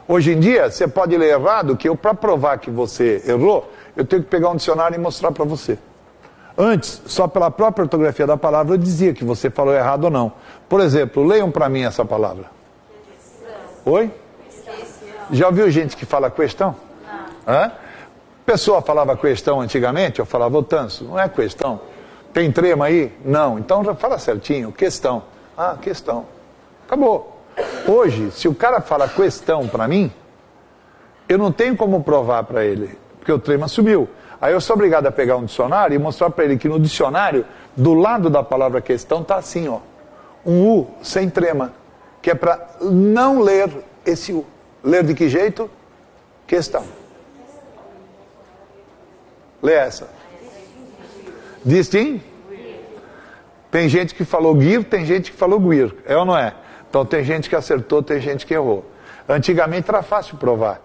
Hoje em dia, você pode ler errado, que eu, para provar que você errou, eu tenho que pegar um dicionário e mostrar para você. Antes, só pela própria ortografia da palavra, eu dizia que você falou errado ou não. Por exemplo, leiam para mim essa palavra. Oi? Já ouviu gente que fala questão? Hã? Pessoa falava questão antigamente, eu falava o tanso. Não é questão. Tem trema aí? Não. Então já fala certinho. Questão. Ah, questão. Acabou. Hoje, se o cara fala questão para mim, eu não tenho como provar para ele, porque o trema sumiu. Aí eu sou obrigado a pegar um dicionário e mostrar para ele que no dicionário, do lado da palavra questão, tá assim, ó. Um U sem trema, que é para não ler esse U. Ler de que jeito? Questão. Lê essa. Distim? Tem gente que falou guir, tem gente que falou guir. É ou não é? Então tem gente que acertou, tem gente que errou. Antigamente era fácil provar.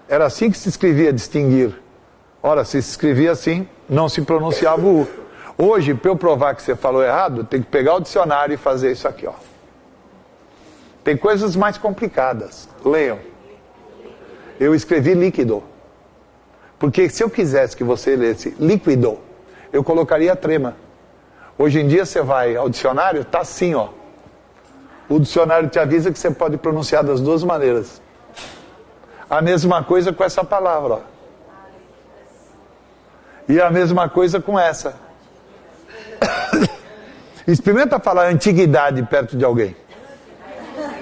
Era assim que se escrevia distinguir. Ora, se escrevia assim, não se pronunciava o U. Hoje, para eu provar que você falou errado, tem que pegar o dicionário e fazer isso aqui, ó. Tem coisas mais complicadas. Leiam. Eu escrevi líquido. Porque se eu quisesse que você lesse líquido, eu colocaria trema. Hoje em dia você vai ao dicionário, tá assim, ó. O dicionário te avisa que você pode pronunciar das duas maneiras. A mesma coisa com essa palavra, ó. E a mesma coisa com essa. Experimenta falar antiguidade perto de alguém.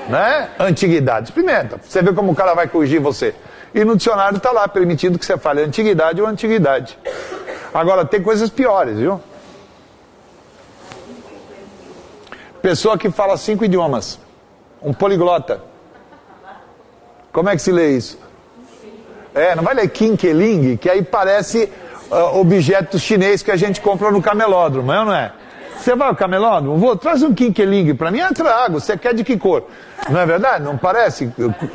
Né? Antiguidade. Experimenta. Você vê como o cara vai corrigir você. E no dicionário está lá, permitido que você fale antiguidade ou antiguidade. Agora, tem coisas piores, viu? Pessoa que fala 5 idiomas. Um poliglota. Como é que se lê isso? Não vai ler Kinkeling, que aí parece objeto chinês que a gente compra no camelódromo, é ou não é? Você vai ao camelódromo? Traz um Kinkeling para mim. Trago. Você quer de que cor? Não é verdade? Não parece?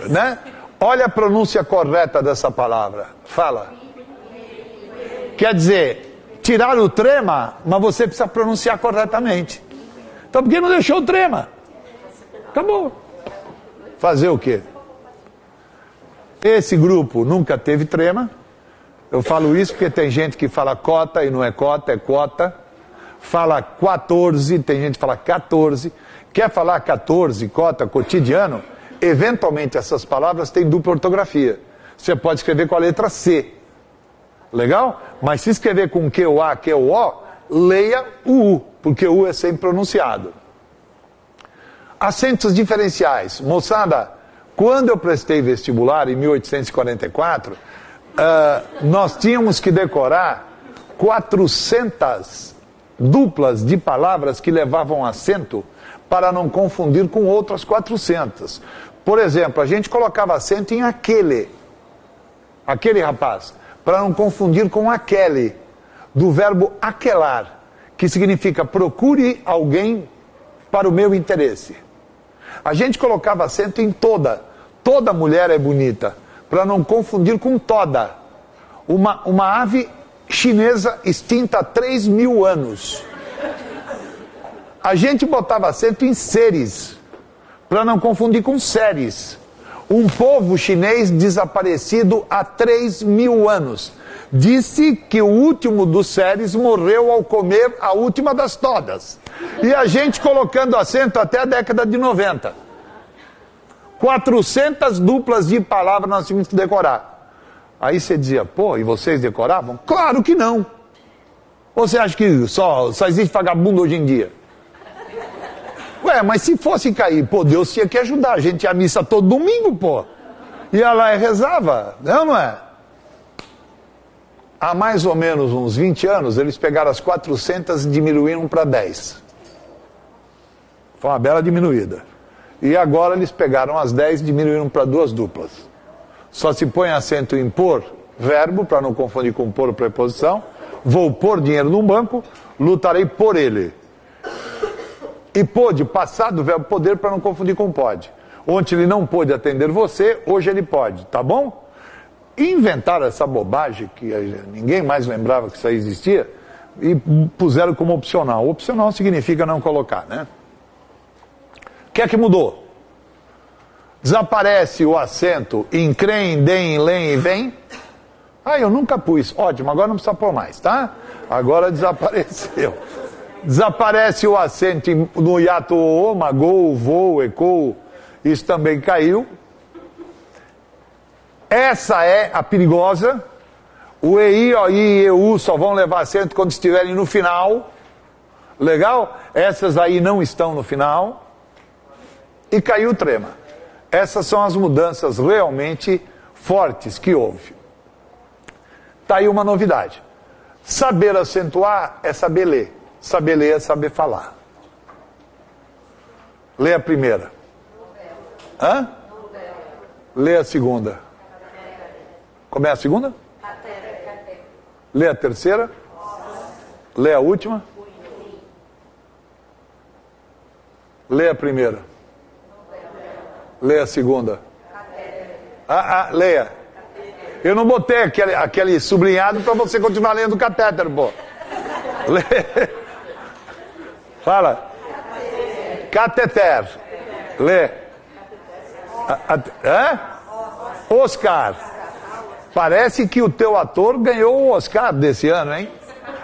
Né? Olha a pronúncia correta dessa palavra. Fala. Quer dizer, tirar o trema, mas você precisa pronunciar corretamente. Então por que não deixou o trema? Acabou. Fazer o quê? Esse grupo nunca teve trema. Eu falo isso porque tem gente que fala cota e não é cota, é quota. Fala 14, tem gente que fala 14. Quer falar 14, cota, cotidiano? Eventualmente essas palavras têm dupla ortografia. Você pode escrever com a letra C. Legal? Mas se escrever com Q-U-A, Q-U-O, leia o U, porque o U é sempre pronunciado. Acentos diferenciais. Moçada, quando eu prestei vestibular, em 1844, nós tínhamos que decorar 400 duplas de palavras que levavam acento para não confundir com outras 400. Por exemplo, a gente colocava acento em aquele rapaz, para não confundir com aquele, do verbo aquelar, que significa procure alguém para o meu interesse. A gente colocava acento em toda mulher é bonita, para não confundir com toda. Uma ave chinesa extinta há 3.000 anos. A gente botava acento em seres, para não confundir com séries. Um povo chinês desaparecido há 3.000 anos. disse que o último dos Séries morreu ao comer a última das todas. E a gente colocando acento até a década de 90. 400 duplas de palavras nós tínhamos que decorar. Aí você dizia, pô, e vocês decoravam? Claro que não. Ou você acha que só existe vagabundo hoje em dia? Ué, mas se fosse cair, pô, Deus tinha que ajudar. A gente ia à missa todo domingo, pô. Ia lá e rezava, não é? Há mais ou menos uns 20 anos, eles pegaram as 400 e diminuíram para 10. Foi uma bela diminuída. E agora eles pegaram as 10 e diminuíram para 2 duplas. Só se põe acento em pôr, verbo, para não confundir com pôr preposição. Vou pôr dinheiro num banco, lutarei por ele. E pôde, passado, verbo poder, para não confundir com pode. Ontem ele não pôde atender você, hoje ele pode, tá bom? Inventaram essa bobagem, que ninguém mais lembrava que isso aí existia, e puseram como opcional. Opcional significa não colocar, né? O que é que mudou? Desaparece o acento em crem, dem, lem e vem. Ah, eu nunca pus. Ótimo, agora não precisa pôr mais, tá? Agora desapareceu. Desaparece o acento no hiato o, magou, vou, ecou. Isso também caiu. Essa é a perigosa. O EI, OI e EU só vão levar acento quando estiverem no final. Legal? Essas aí não estão no final. E caiu o trema. Essas são as mudanças realmente fortes que houve. Está aí uma novidade. Saber acentuar é saber ler. Saber ler é saber falar. Lê a primeira. Hã? Lê a segunda. Como é a segunda? Lê a terceira. Lê a última. Lê a primeira. Lê a segunda. Leia. Eu não botei aquele sublinhado para você continuar lendo o catéter, pô. Lê. Fala. Cateter. Lê. Oscar. Parece que o teu ator ganhou o Oscar desse ano, hein?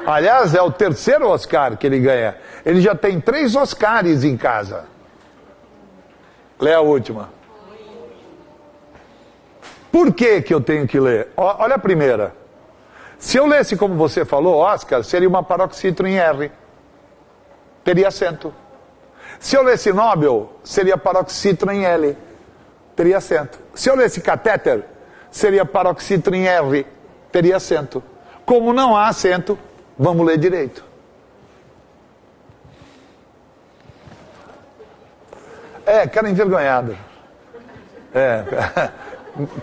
Aliás, é o terceiro Oscar que ele ganha. Ele já tem 3 Oscars em casa. Lê a última. Por que eu tenho que ler? Olha a primeira. Se eu lesse como você falou, Oscar, seria uma paroxítona em R. Teria acento. Se eu lesse Nobel, seria paroxítona em L. Teria acento. Se eu lesse catéter, seria paroxítona em R. Teria acento. Como não há acento, vamos ler direito. Cara envergonhado.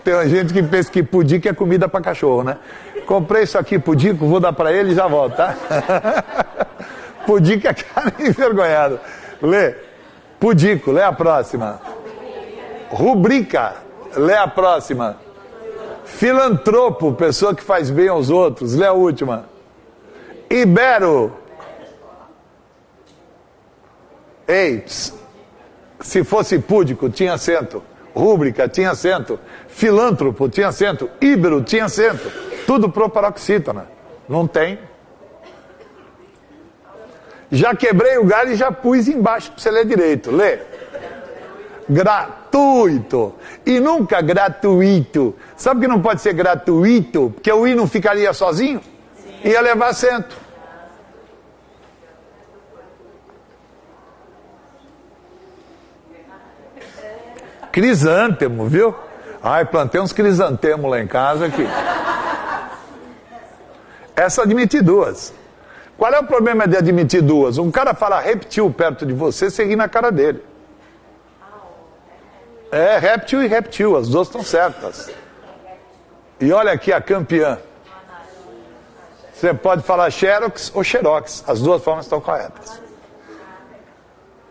Tem gente que pensa que pudico é comida para cachorro, né? Comprei isso aqui, pudico, vou dar para ele e já volto, tá? Pudico é cara envergonhado. Lê. Pudico, lê a próxima. Rubrica, lê a próxima. Filantropo, pessoa que faz bem aos outros, lê a última. Ibero. Ei, se fosse púdico, tinha acento. Rúbrica, tinha acento. Filântropo, tinha acento. Íbero, tinha acento. Tudo proparoxítona. Não tem. Já quebrei o galho e já pus embaixo para você ler direito. Lê. Gratuito. E nunca gratuito. Sabe que não pode ser gratuito? Porque o I não ficaria sozinho? Ia levar acento. Crisântemo, viu? Ai, plantei uns crisantemos lá em casa aqui. Essa admite 2. Qual é o problema de admitir 2? Um cara fala reptil perto de você, você ri na cara dele. Réptil e reptil, as duas estão certas. E olha aqui a campeã. Você pode falar xerox ou xerox, as duas formas estão corretas.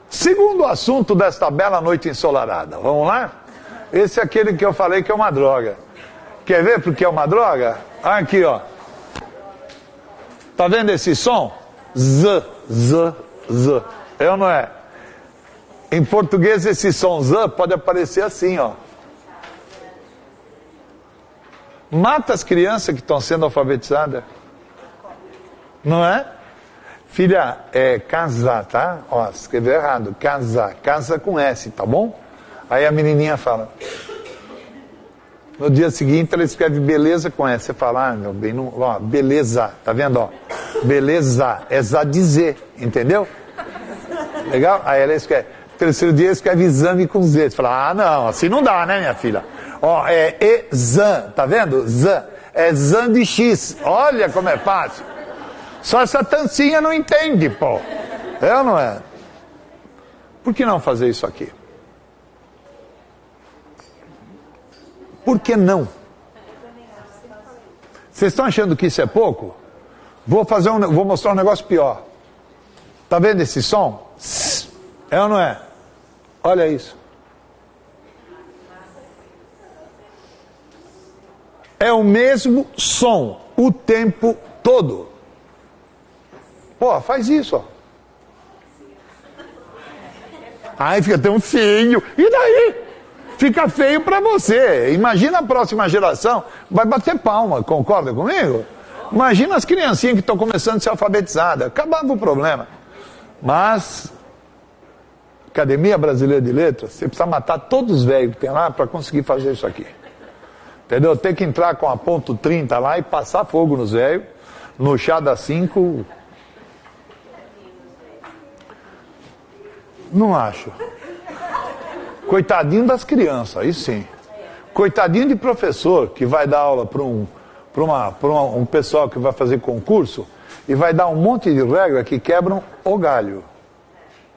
Segundo assunto desta bela noite ensolarada, vamos lá? Esse é aquele que eu falei que é uma droga. Quer ver porque é uma droga? Aqui, ó. Tá vendo esse som? Z, z, z. É ou não é? Em português esse som z pode aparecer assim, ó. Mata as crianças que estão sendo alfabetizadas. Não é? Filha, é casar, tá? Ó, escreveu errado. Casar. Casa com S, tá bom? Aí a menininha fala. No dia seguinte ela escreve beleza com S. Você fala, meu bem, não, ó, beleza. Tá vendo, ó? Beleza. É za dizer, entendeu? Legal? Aí ela escreve. Terceiro dia escreve exame com Z. Você fala, não, assim não dá, né, minha filha? Ó, é exam, tá vendo? Zan. É zan de X. Olha como é fácil. Só essa tancinha não entende, pô. É ou não é? Por que não fazer isso aqui? Por que não? Vocês estão achando que isso é pouco? Vou mostrar um negócio pior. Tá vendo esse som? É ou não é? Olha isso. É o mesmo som o tempo todo. Pô, faz isso, ó. Aí fica tão feio. E daí? Fica feio pra você. Imagina a próxima geração, vai bater palma, concorda comigo? Imagina as criancinhas que estão começando a ser alfabetizadas. Acabava o problema. Mas, Academia Brasileira de Letras, você precisa matar todos os velhos que tem lá para conseguir fazer isso aqui. Entendeu? Tem que entrar com a ponto 30 lá e passar fogo nos velhos. No chá das 5. Não acho. Coitadinho das crianças, aí sim. Coitadinho de professor que vai dar aula para um pessoal que vai fazer concurso e vai dar um monte de regras que quebram o galho.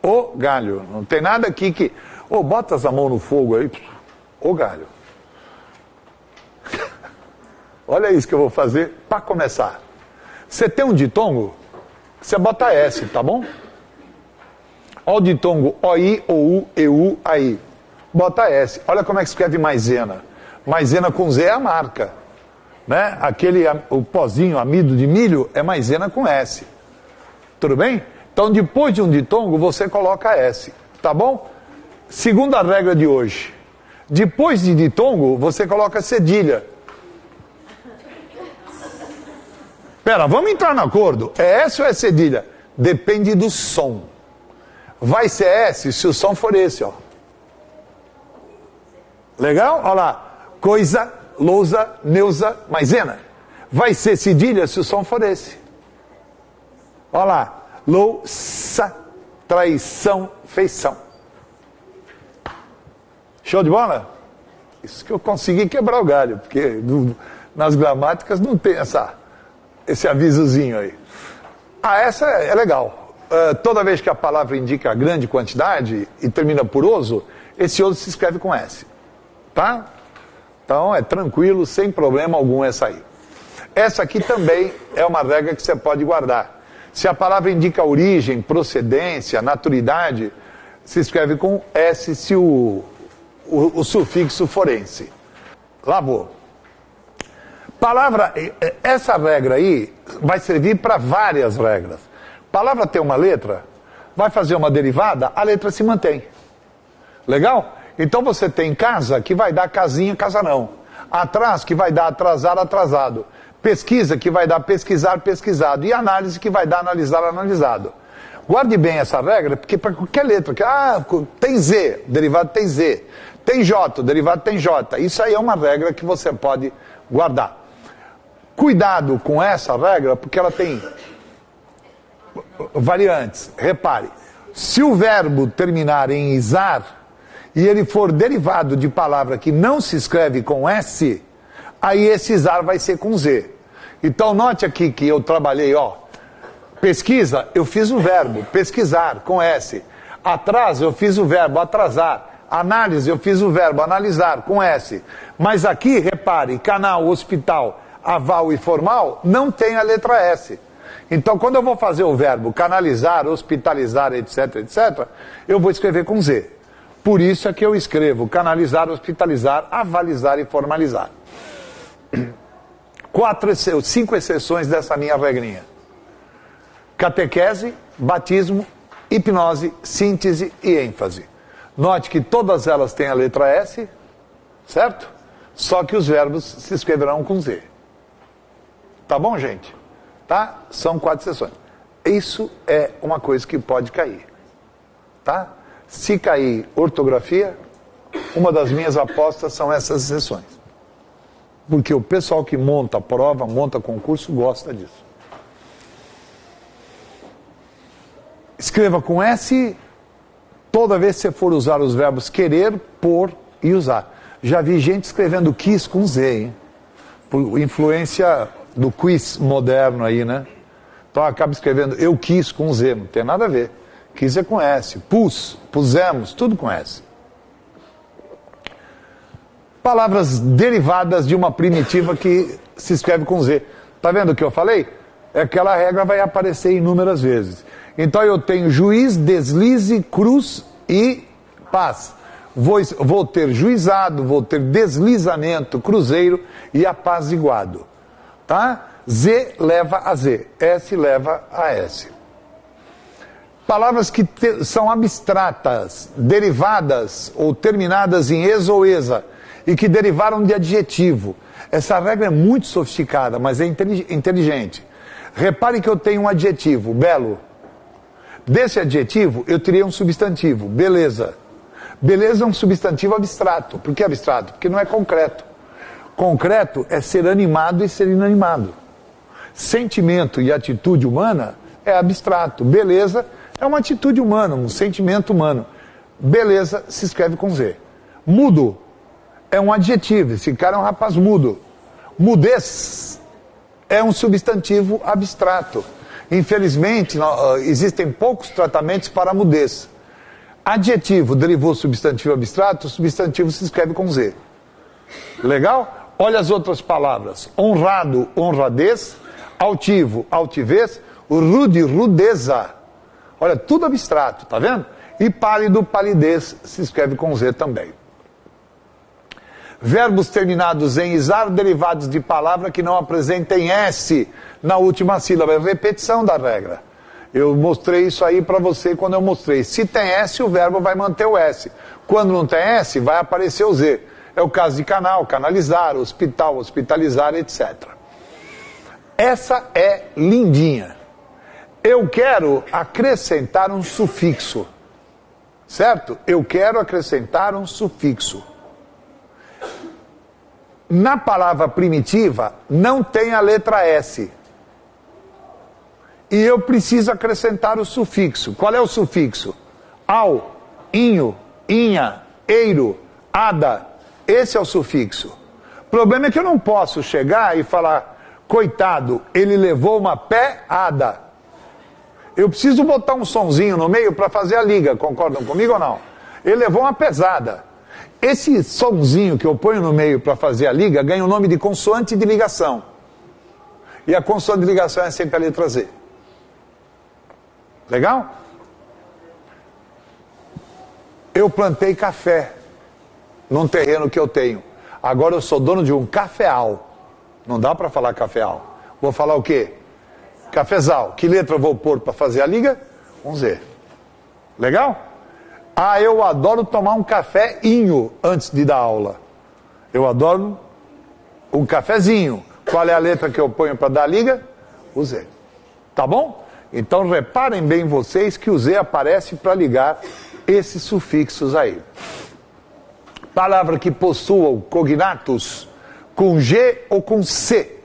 O galho. Não tem nada aqui que... Ô, bota a mão no fogo aí. O galho. Olha isso que eu vou fazer para começar. Você tem um ditongo? Você bota S, tá bom? Olha o ditongo OI, OU, EU, AI. Bota S. Olha como é que escreve maisena. Maisena com Z é a marca. Né? O pozinho, amido de milho, é maisena com S. Tudo bem? Então, depois de um ditongo, você coloca S. Tá bom? Segunda regra de hoje. Depois de ditongo, você coloca cedilha. Pera, vamos entrar no acordo. É S ou é cedilha? Depende do som. Vai ser S se o som for esse, ó. Legal? Olha lá. Coisa, lousa, neusa, maisena. Vai ser cedilha se o som for esse. Olha lá. Louça, traição, feição. Show de bola? Isso que eu consegui quebrar o galho, porque nas gramáticas não tem esse avisozinho aí. Essa é legal. Toda vez que a palavra indica grande quantidade e termina por oso, esse oso se escreve com S. Tá? Então é tranquilo, sem problema algum essa aí. Essa aqui também é uma regra que você pode guardar. Se a palavra indica origem, procedência, naturidade, se escreve com S se o sufixo forense. Lá vou. Essa regra aí vai servir para várias regras. Palavra tem uma letra, vai fazer uma derivada, a letra se mantém. Legal? Então você tem casa, que vai dar casinha, casarão. Atrás, que vai dar atrasar, atrasado. Pesquisa, que vai dar pesquisar, pesquisado. E análise, que vai dar analisar, analisado. Guarde bem essa regra, porque para qualquer letra, tem Z, o derivado tem Z. Tem J, o derivado tem J. Isso aí é uma regra que você pode guardar. Cuidado com essa regra, porque ela tem variantes. Repare, se o verbo terminar em isar e ele for derivado de palavra que não se escreve com S, aí esse isar vai ser com Z. Então note aqui que eu trabalhei, ó, pesquisa, eu fiz o verbo pesquisar com S. Atraso, eu fiz o verbo atrasar. Análise, eu fiz o verbo analisar com S. Mas aqui, repare, canal, hospital, aval e formal, não tem a letra S. Então, quando eu vou fazer o verbo canalizar, hospitalizar, etc, etc, eu vou escrever com Z. Por isso é que eu escrevo canalizar, hospitalizar, avalizar e formalizar. 5 exceções dessa minha regrinha. Catequese, batismo, hipnose, síntese e ênfase. Note que todas elas têm a letra S, certo? só que os verbos se escreverão com Z. Tá bom, gente? Tá? São 4 seções. Isso é uma coisa que pode cair. Tá? Se cair ortografia, uma das minhas apostas são essas exceções. Porque o pessoal que monta prova, monta concurso, gosta disso. Escreva com S toda vez que você for usar os verbos querer, pôr e usar. Já vi gente escrevendo quis com Z, hein? Por influência do quiz moderno aí, né? Então acaba escrevendo eu quis com Z, não tem nada a ver. Quis é com S. Pus, pusemos, tudo com S. Palavras derivadas de uma primitiva que se escreve com Z. Tá vendo o que eu falei? Aquela regra vai aparecer inúmeras vezes. Então eu tenho juiz, deslize, cruz e paz. Vou ter juizado, vou ter deslizamento, cruzeiro e apaziguado. Tá? Z leva a Z, S leva a S. Palavras que são abstratas, derivadas ou terminadas em es ou esa e que derivaram de adjetivo. Essa regra é muito sofisticada, mas é inteligente. Repare que eu tenho um adjetivo, belo. Desse adjetivo eu teria um substantivo, beleza. Beleza é um substantivo abstrato. Por que abstrato? Porque não é concreto. Concreto é ser animado e ser inanimado. Sentimento e atitude humana é abstrato. Beleza é uma atitude humana, um sentimento humano. Beleza se escreve com Z. Mudo é um adjetivo. Esse cara é um rapaz mudo. Mudez é um substantivo abstrato. Infelizmente, existem poucos tratamentos para mudez. Adjetivo derivou substantivo abstrato, o substantivo se escreve com Z. Legal? Olha as outras palavras. Honrado, honradez. Altivo, altivez. Rude, rudeza. Olha, tudo abstrato, tá vendo? E pálido, palidez, se escreve com Z também. Verbos terminados em isar, derivados de palavra que não apresentem S na última sílaba. É repetição da regra. Eu mostrei isso aí para você quando eu mostrei. Se tem S, o verbo vai manter o S. Quando não tem S, vai aparecer o Z. É o caso de canal, canalizar, hospital, hospitalizar, etc. Essa é lindinha. Eu quero acrescentar um sufixo. Certo? Eu quero acrescentar um sufixo. Na palavra primitiva, não tem a letra S. E eu preciso acrescentar o sufixo. Qual é o sufixo? Ao, inho, inha, eiro, ada. Esse é o sufixo. O problema é que eu não posso chegar e falar, coitado, ele levou uma peada. Eu preciso botar um sonzinho no meio para fazer a liga, concordam comigo ou não? Ele levou uma pesada. Esse sonzinho que eu ponho no meio para fazer a liga ganha o nome de consoante de ligação. E a consoante de ligação é sempre a letra Z. Legal? Eu plantei café num terreno que eu tenho. Agora eu sou dono de um cafeal. Não dá para falar cafeal. Vou falar o quê? Cafezal. Que letra eu vou pôr para fazer a liga? Um Z. Legal? Ah, eu adoro tomar um caféinho antes de dar aula. Eu adoro um cafezinho. Qual é a letra que eu ponho para dar a liga? O Z. Tá bom? Então reparem bem vocês que o Z aparece para ligar esses sufixos aí. Palavra que possuam cognatos com G ou com C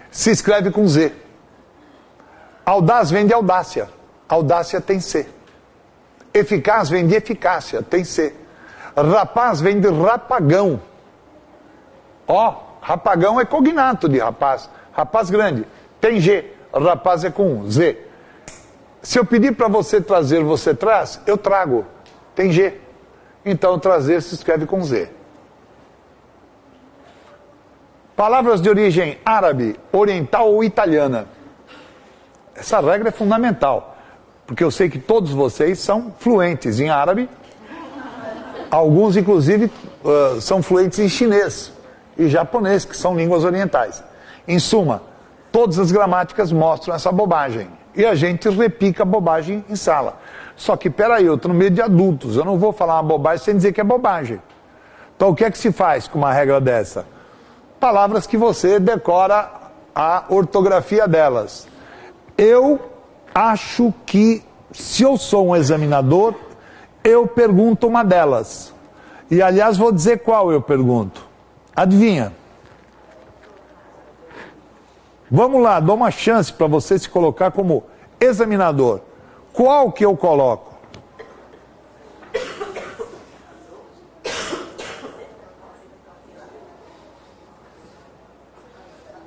se escreve com Z. Audaz vem de audácia. Audácia tem C. Eficaz vem de eficácia, tem C. Rapaz vem de rapagão. Ó, rapagão é cognato de rapaz. Rapaz grande, tem G. Rapaz é com Z. Se eu pedir para você trazer, você traz? Eu trago. Tem G. Então trazer se escreve com Z. Palavras de origem árabe, oriental ou italiana. Essa regra é fundamental. Porque eu sei que todos vocês são fluentes em árabe. Alguns, inclusive, são fluentes em chinês e japonês, que são línguas orientais. Em suma, todas as gramáticas mostram essa bobagem. E a gente repica a bobagem em sala. Só que, peraí, eu estou no meio de adultos. Eu não vou falar uma bobagem sem dizer que é bobagem. Então o que é que se faz com uma regra dessa? Palavras que você decora a ortografia delas. Eu acho que, se eu sou um examinador, eu pergunto uma delas. E, aliás, vou dizer qual eu pergunto. Adivinha? Vamos lá, dou uma chance para você se colocar como examinador. Qual que eu coloco?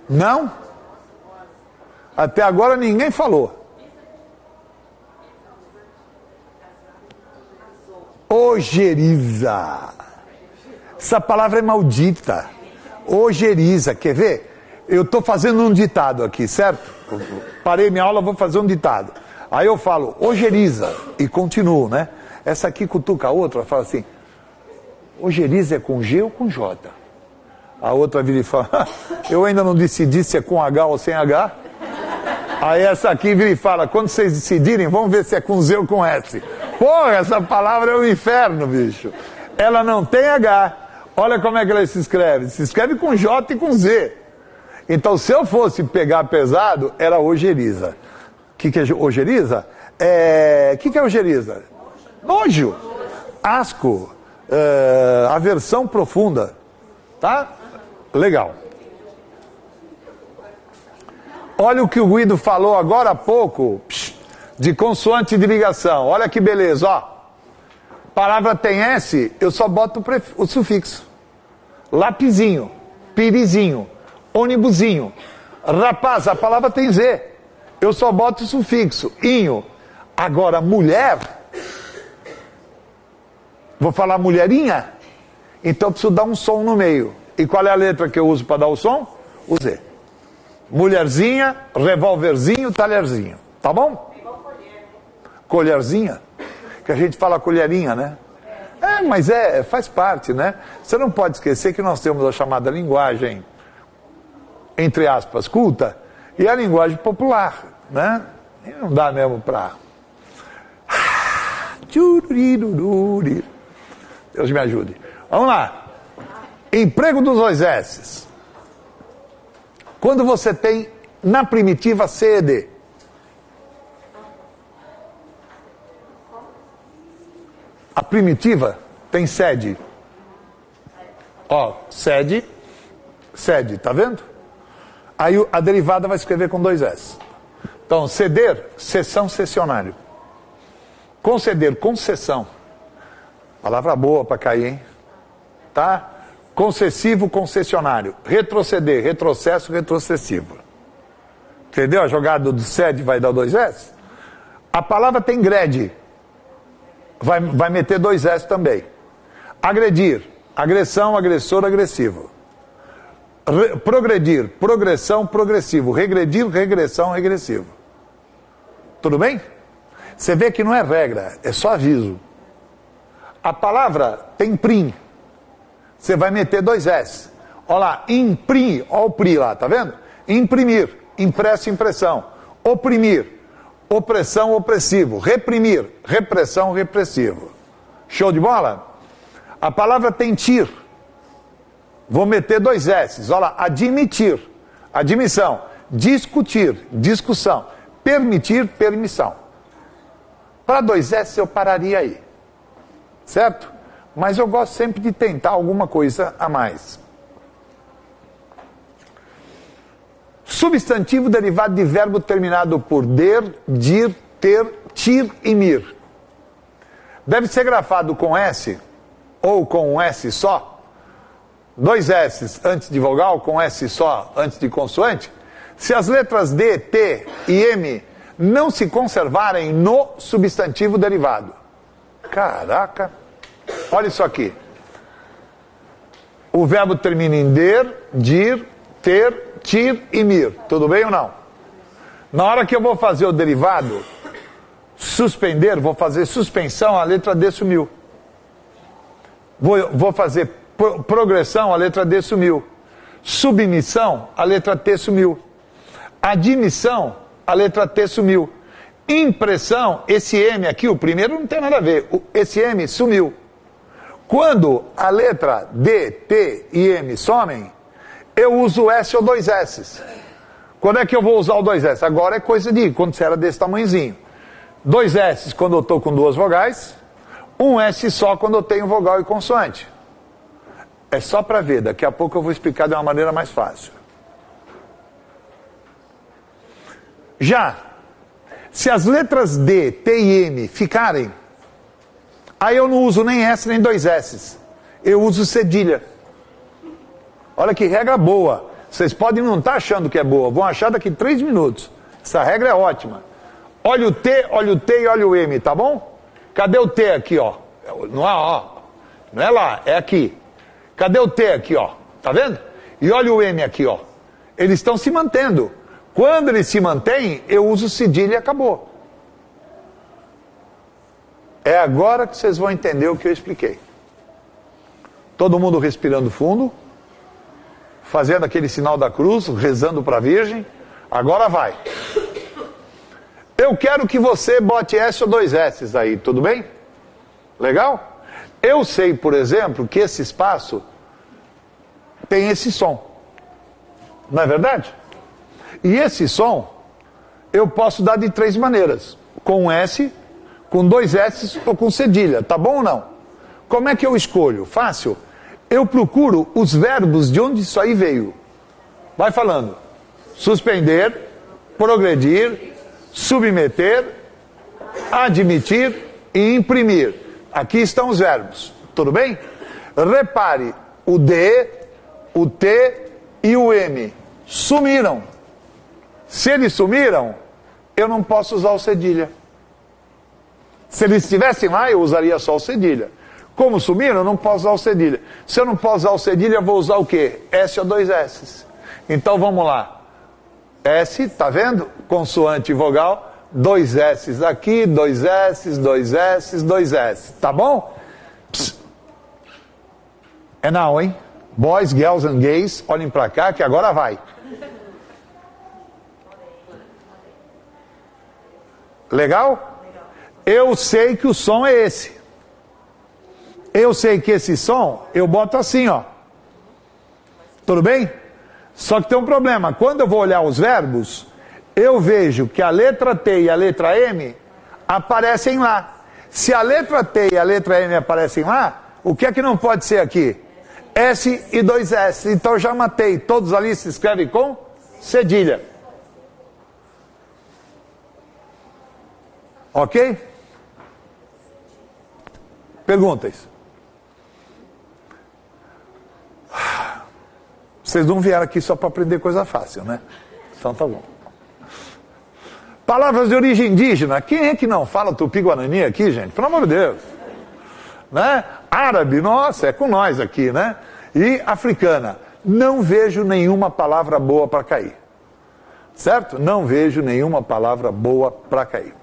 Não? Até agora ninguém falou. Ojeriza. Essa palavra é maldita. Ojeriza. Quer ver? Eu estou fazendo um ditado aqui, certo? Parei minha aula, vou fazer um ditado. Aí eu falo, ojeriza. E continuo, né? Essa aqui cutuca a outra, fala assim, ojeriza é com G ou com J? A outra vira e fala, eu ainda não decidi se é com H ou sem H. Aí essa aqui vira e fala, quando vocês decidirem, vamos ver se é com Z ou com S. Porra, essa palavra é um inferno, bicho. Ela não tem H. Olha como é que ela se escreve. Se escreve com J e com Z. Então, se eu fosse pegar pesado, era ojeriza. O que é ojeriza? O que é ojeriza? Nojo. Asco. Aversão profunda. Tá? Legal. Olha o que o Guido falou agora há pouco, de consoante de ligação. Olha que beleza, ó. Palavra tem S, eu só boto o sufixo. Lapizinho, pirizinho, ônibusinho. Rapaz, a palavra tem Z. Eu só boto o sufixo, inho. Agora, mulher, vou falar mulherinha, então eu preciso dar um som no meio. E qual é a letra que eu uso para dar o som? O Z. Mulherzinha, revólverzinho, talherzinho. Tá bom? Colherzinha? Que a gente fala colherinha, né? Mas faz parte, né? Você não pode esquecer que nós temos a chamada linguagem, entre aspas, culta, e a linguagem popular, né? E não dá mesmo pra... Deus me ajude. Vamos lá. Emprego dos dois S's. Quando você tem na primitiva C e D. A primitiva tem sede. Ó, sede, tá vendo? Aí a derivada vai escrever com dois S. Então, ceder, cessão, cessionário. Conceder, concessão. Palavra boa para cair, hein? Tá? Concessivo, concessionário. Retroceder, retrocesso, retrocessivo. Entendeu? A jogada do sede vai dar dois S. A palavra tem grade. Vai meter dois S também. Agredir, agressão, agressor, agressivo. Progredir, progressão, progressivo. Regredir, regressão, regressivo. Tudo bem? Você vê que não é regra, é só aviso. A palavra tem prim. Você vai meter dois S. Olha lá, imprim, olha o pri lá, tá vendo? Imprimir, impresso, impressão. Oprimir, opressão, opressivo. Reprimir, repressão, repressivo. Show de bola? A palavra tem tir. Vou meter dois S. Olha lá, admitir, admissão. Discutir, discussão. Permitir, permissão. Para dois S eu pararia aí. Certo? Mas eu gosto sempre de tentar alguma coisa a mais. Substantivo derivado de verbo terminado por der, dir, ter, tir e mir. Deve ser grafado com S ou com um S só. Dois S antes de vogal, com S só antes de consoante. Se as letras D, T e M não se conservarem no substantivo derivado. Caraca! Olha isso aqui. O verbo termina em der, dir, ter, tir e mir. Tudo bem ou não? Na hora que eu vou fazer o derivado, suspender, vou fazer suspensão, a letra D sumiu. Vou fazer progressão, a letra D sumiu. Submissão, a letra T sumiu. Admissão, a letra T sumiu. Impressão, esse M aqui, o primeiro não tem nada a ver. Esse M sumiu. Quando a letra D, T e M somem, eu uso S ou dois S. Quando é que eu vou usar o dois S? Agora é coisa de quando você era desse tamanhozinho. Dois S quando eu estou com duas vogais, um S só quando eu tenho vogal e consoante. É só para ver, daqui a pouco eu vou explicar de uma maneira mais fácil. Já, se as letras D, T e M ficarem, aí eu não uso nem S nem dois S. Eu uso cedilha. Olha que regra boa. Vocês podem não estar achando que é boa, vão achar daqui 3 minutos. Essa regra é ótima. Olha o T e olha o M, tá bom? Cadê o T aqui, ó? Não é, ó. Não é lá, é aqui. Cadê o T aqui, ó? Tá vendo? E olha o M aqui, ó. Eles estão se mantendo. Quando eles se mantêm, eu uso cedilha e acabou. É agora que vocês vão entender o que eu expliquei. Todo mundo respirando fundo, fazendo aquele sinal da cruz, rezando para a Virgem. Agora vai. Eu quero que você bote S ou dois S aí, tudo bem? Legal? Eu sei, por exemplo, que esse espaço tem esse som. Não é verdade? E esse som eu posso dar de 3 maneiras. Com S, com dois S ou com cedilha. Tá bom ou não? Como é que eu escolho? Fácil. Eu procuro os verbos de onde isso aí veio. Vai falando. Suspender, progredir, submeter, admitir e imprimir. Aqui estão os verbos. Tudo bem? Repare, o D, o T e o M sumiram. Se eles sumiram, eu não posso usar o cedilha. Se eles estivessem lá, eu usaria só o cedilha. Como sumiram, eu não posso usar o cedilha. Se eu não posso usar o cedilha, eu vou usar o quê? S ou dois S. Então vamos lá. S, tá vendo? Consoante e vogal. Dois S aqui, dois S, dois S, dois S. Tá bom? Psst. É não, hein? Boys, girls and gays, olhem pra cá que agora vai. Legal? Eu sei que o som é esse. Eu sei que esse som, eu boto assim, ó. Tudo bem? Só que tem um problema. Quando eu vou olhar os verbos, eu vejo que a letra T e a letra M aparecem lá. Se a letra T e a letra M aparecem lá, o que é que não pode ser aqui? S e dois S. Então eu já matei. Todos ali se escrevem com cedilha. Ok? Perguntas? Vocês não vieram aqui só para aprender coisa fácil, né? Então tá bom. Palavras de origem indígena. Quem é que não fala tupi-guarani aqui, gente? Pelo amor de Deus. Né? Árabe, nossa, é com nós aqui, né? E africana. Não vejo nenhuma palavra boa para cair. Certo? Não vejo nenhuma palavra boa para cair.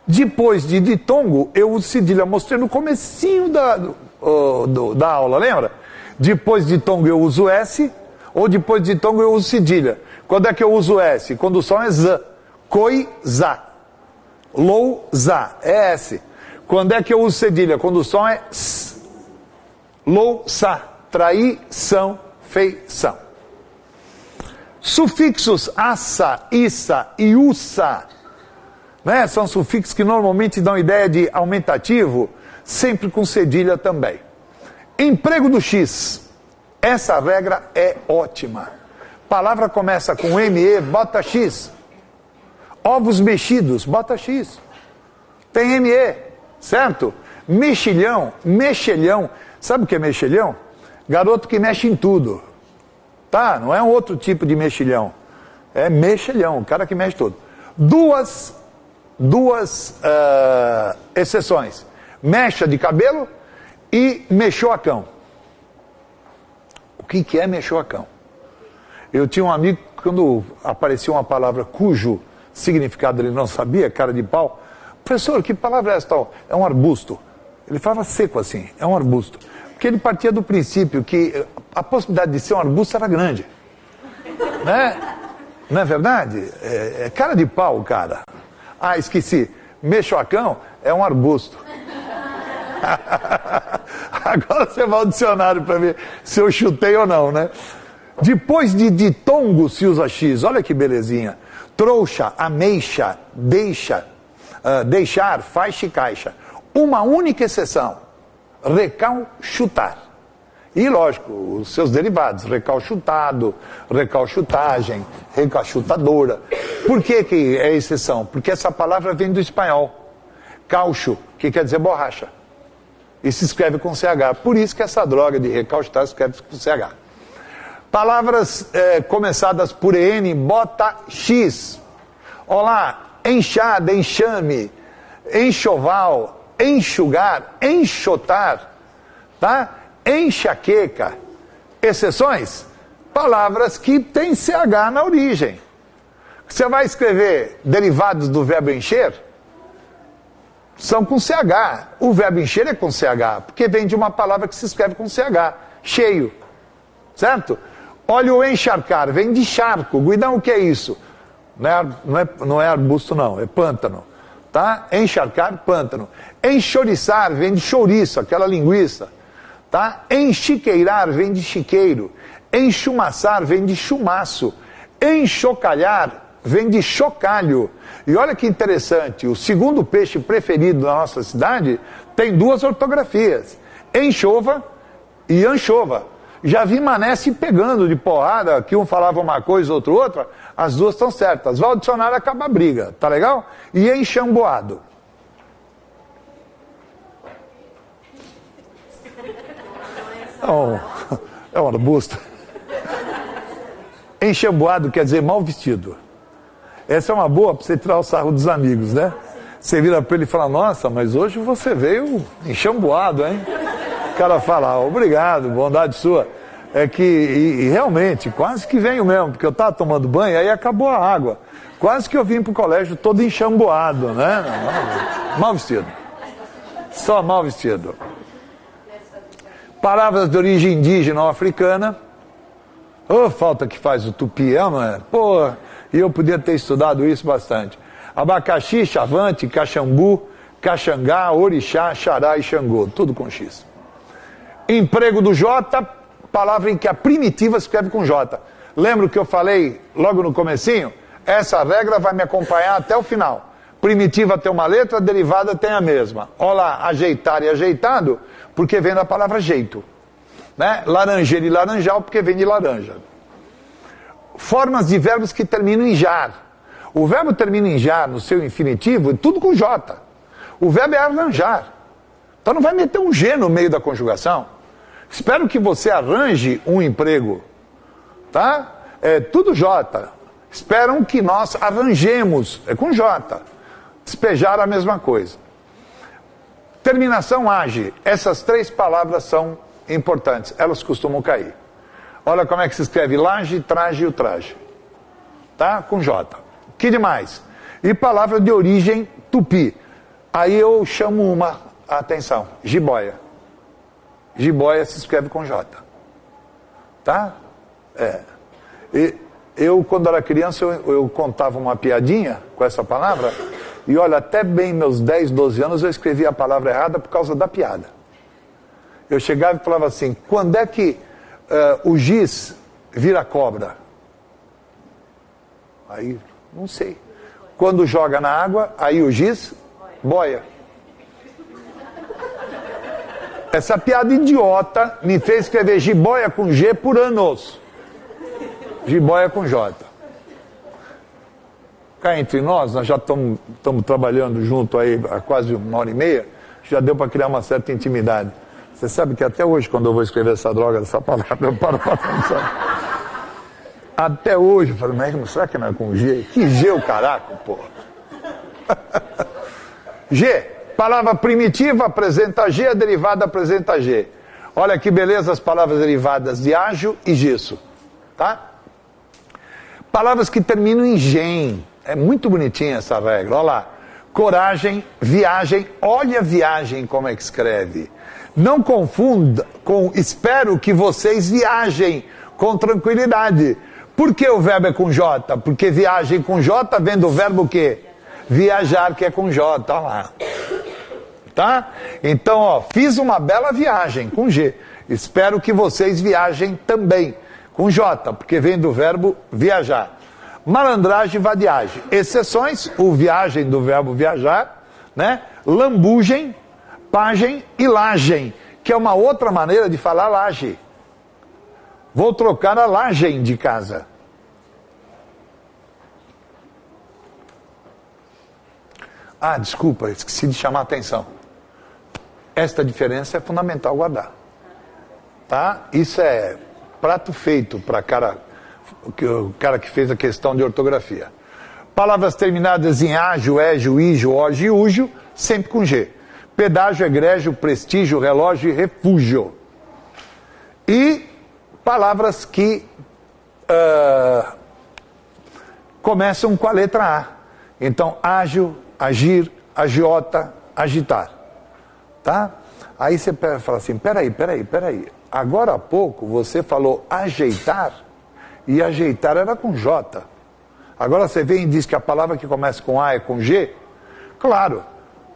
Depois de ditongo, eu uso cedilha. Mostrei no comecinho da aula, lembra? Depois de ditongo eu uso S, ou depois de ditongo eu uso cedilha. Quando é que eu uso S? Quando o som é Z. Coisa. Lousa. É S. Quando é que eu uso cedilha? Quando o som é S. Louça. Traição. Feição. Sufixos assa, issa e ussa, né? São sufixos que normalmente dão ideia de aumentativo, sempre com cedilha também. Emprego do X. Essa regra é ótima. Palavra começa com ME, bota X. Ovos mexidos, bota X. Tem ME, certo? Mexilhão, mexilhão. Sabe o que é mexilhão? Garoto que mexe em tudo. Tá? Não é um outro tipo de mexilhão. É mexilhão, o cara que mexe tudo. Duas exceções. Mecha de cabelo e mexoacão. O que é mexoacão? Eu tinha um amigo, quando aparecia uma palavra cujo significado ele não sabia, cara de pau. Professor, que palavra é essa tal? É um arbusto. Ele falava seco assim, é um arbusto. Porque ele partia do princípio que a possibilidade de ser um arbusto era grande. Né? Não é verdade? É cara de pau, cara. Ah, esqueci. Mexoacão é um arbusto. Agora você vai ao dicionário para ver se eu chutei ou não, né? Depois de ditongo se usa X, olha que belezinha. Trouxa, ameixa, deixar, faixa e caixa. Uma única exceção, recalchutar. E lógico, os seus derivados, recalchutado, recalchutagem, recalchutadora. Por que é exceção? Porque essa palavra vem do espanhol. Caucho, que quer dizer borracha. E se escreve com CH. Por isso que essa droga de recalchutar se escreve com CH. Palavras começadas por EN, bota X. Olá, enxada, enxame, enxoval, enxugar, enxotar, tá? Enxaqueca. Exceções? Palavras que têm CH na origem. Você vai escrever derivados do verbo encher? São com CH. O verbo encher é com CH, porque vem de uma palavra que se escreve com CH. Cheio. Certo? Olha o encharcar, vem de charco. Guidão, o que é isso? Não é arbusto, não, é pântano. Tá? Encharcar, pântano. Enchoriçar, vem de chouriço, aquela linguiça. Tá? Enchiqueirar, vem de chiqueiro. Enchumaçar, vem de chumaço. Enxocalhar, vem de chocalho. E olha que interessante, o segundo peixe preferido da nossa cidade tem duas ortografias. Enxova e anchova. Já vi mané se pegando de porrada, que um falava uma coisa, outro outra, as duas estão certas. Vai ao dicionário, acaba a briga, tá legal? E enxamboado. É um arbusto. Enxamboado quer dizer mal vestido. Essa é uma boa para você tirar o sarro dos amigos, né? Você vira para ele e fala, nossa, mas hoje você veio enxamboado, hein? O cara fala, obrigado, bondade sua. É que, e realmente, quase que venho mesmo, porque eu estava tomando banho, aí acabou a água. Quase que eu vim para o colégio todo enxamboado, né? Mal vestido. Só mal vestido. Palavras de origem indígena ou africana. Ô, falta que faz o tupi, não é? Pô, e eu podia ter estudado isso bastante. Abacaxi, chavante, caxambu, caxangá, orixá, xará e xangô. Tudo com X. Emprego do J, palavra em que a primitiva se escreve com J. Lembra o que eu falei logo no comecinho? Essa regra vai me acompanhar até o final. Primitiva tem uma letra, derivada tem a mesma. Olha lá, ajeitar e ajeitado, porque vem da palavra jeito. Né? Laranjeira e laranjal, porque vem de laranja. Formas de verbos que terminam em jar. O verbo termina em jar, no seu infinitivo, tudo com J. O verbo é arranjar. Então não vai meter um G no meio da conjugação. Espero que você arranje um emprego. Tá? É tudo J. Esperam que nós arranjemos. É com J. Despejar a mesma coisa. Terminação age. Essas três palavras são importantes. Elas costumam cair. Olha como é que se escreve laje, traje e o traje. Tá? Com J. Que demais? E palavra de origem tupi. Aí eu chamo uma atenção. Jiboia. Jiboia se escreve com J. Tá? E eu, quando era criança, eu contava uma piadinha com essa palavra. E olha, até bem meus 10, 12 anos eu escrevia a palavra errada por causa da piada. Eu chegava e falava assim, quando é que o giz vira cobra? Aí, não sei. Quando joga na água, aí o giz boia. Essa piada idiota me fez escrever jiboia com G por anos. Jiboia com J. Cá entre nós já estamos trabalhando junto aí há quase 1h30, já deu para criar uma certa intimidade. Você sabe que até hoje, quando eu vou escrever essa droga, essa palavra, eu paro para pensar. Até hoje, eu falo, mas será que não é com G? Que G o caraco, porra? G, palavra primitiva apresenta G, a derivada apresenta G. Olha que beleza as palavras derivadas de ágio e gesso. Tá? Palavras que terminam em gen. É muito bonitinha essa regra. Olha lá. Coragem, viagem. Olha a viagem como é que escreve. Não confunda com espero que vocês viajem com tranquilidade. Por que o verbo é com J? Porque viagem com J vem do verbo o quê? Viajar, que é com J. Olha lá. Tá? Então, ó, fiz uma bela viagem com G. Espero que vocês viajem também com J, porque vem do verbo viajar. Malandragem, vadiagem. Exceções, o viagem do verbo viajar, né? Lambugem, pagem e lagem, que é uma outra maneira de falar laje. Vou trocar a lagem de casa. Ah, desculpa, esqueci de chamar a atenção. Esta diferença é fundamental guardar. Tá? Isso é prato feito para o cara que fez a questão de ortografia. Palavras terminadas em ágio, égio, ígio, ógio e úgio, sempre com G. Pedágio, egrégio, prestígio, relógio e refúgio. E palavras que começam com a letra A. Então, ágil, agir, agiota, agitar. Tá? Aí você fala assim, peraí. Agora há pouco você falou ajeitar, e ajeitar era com J. Agora você vem e diz que a palavra que começa com A é com G? Claro,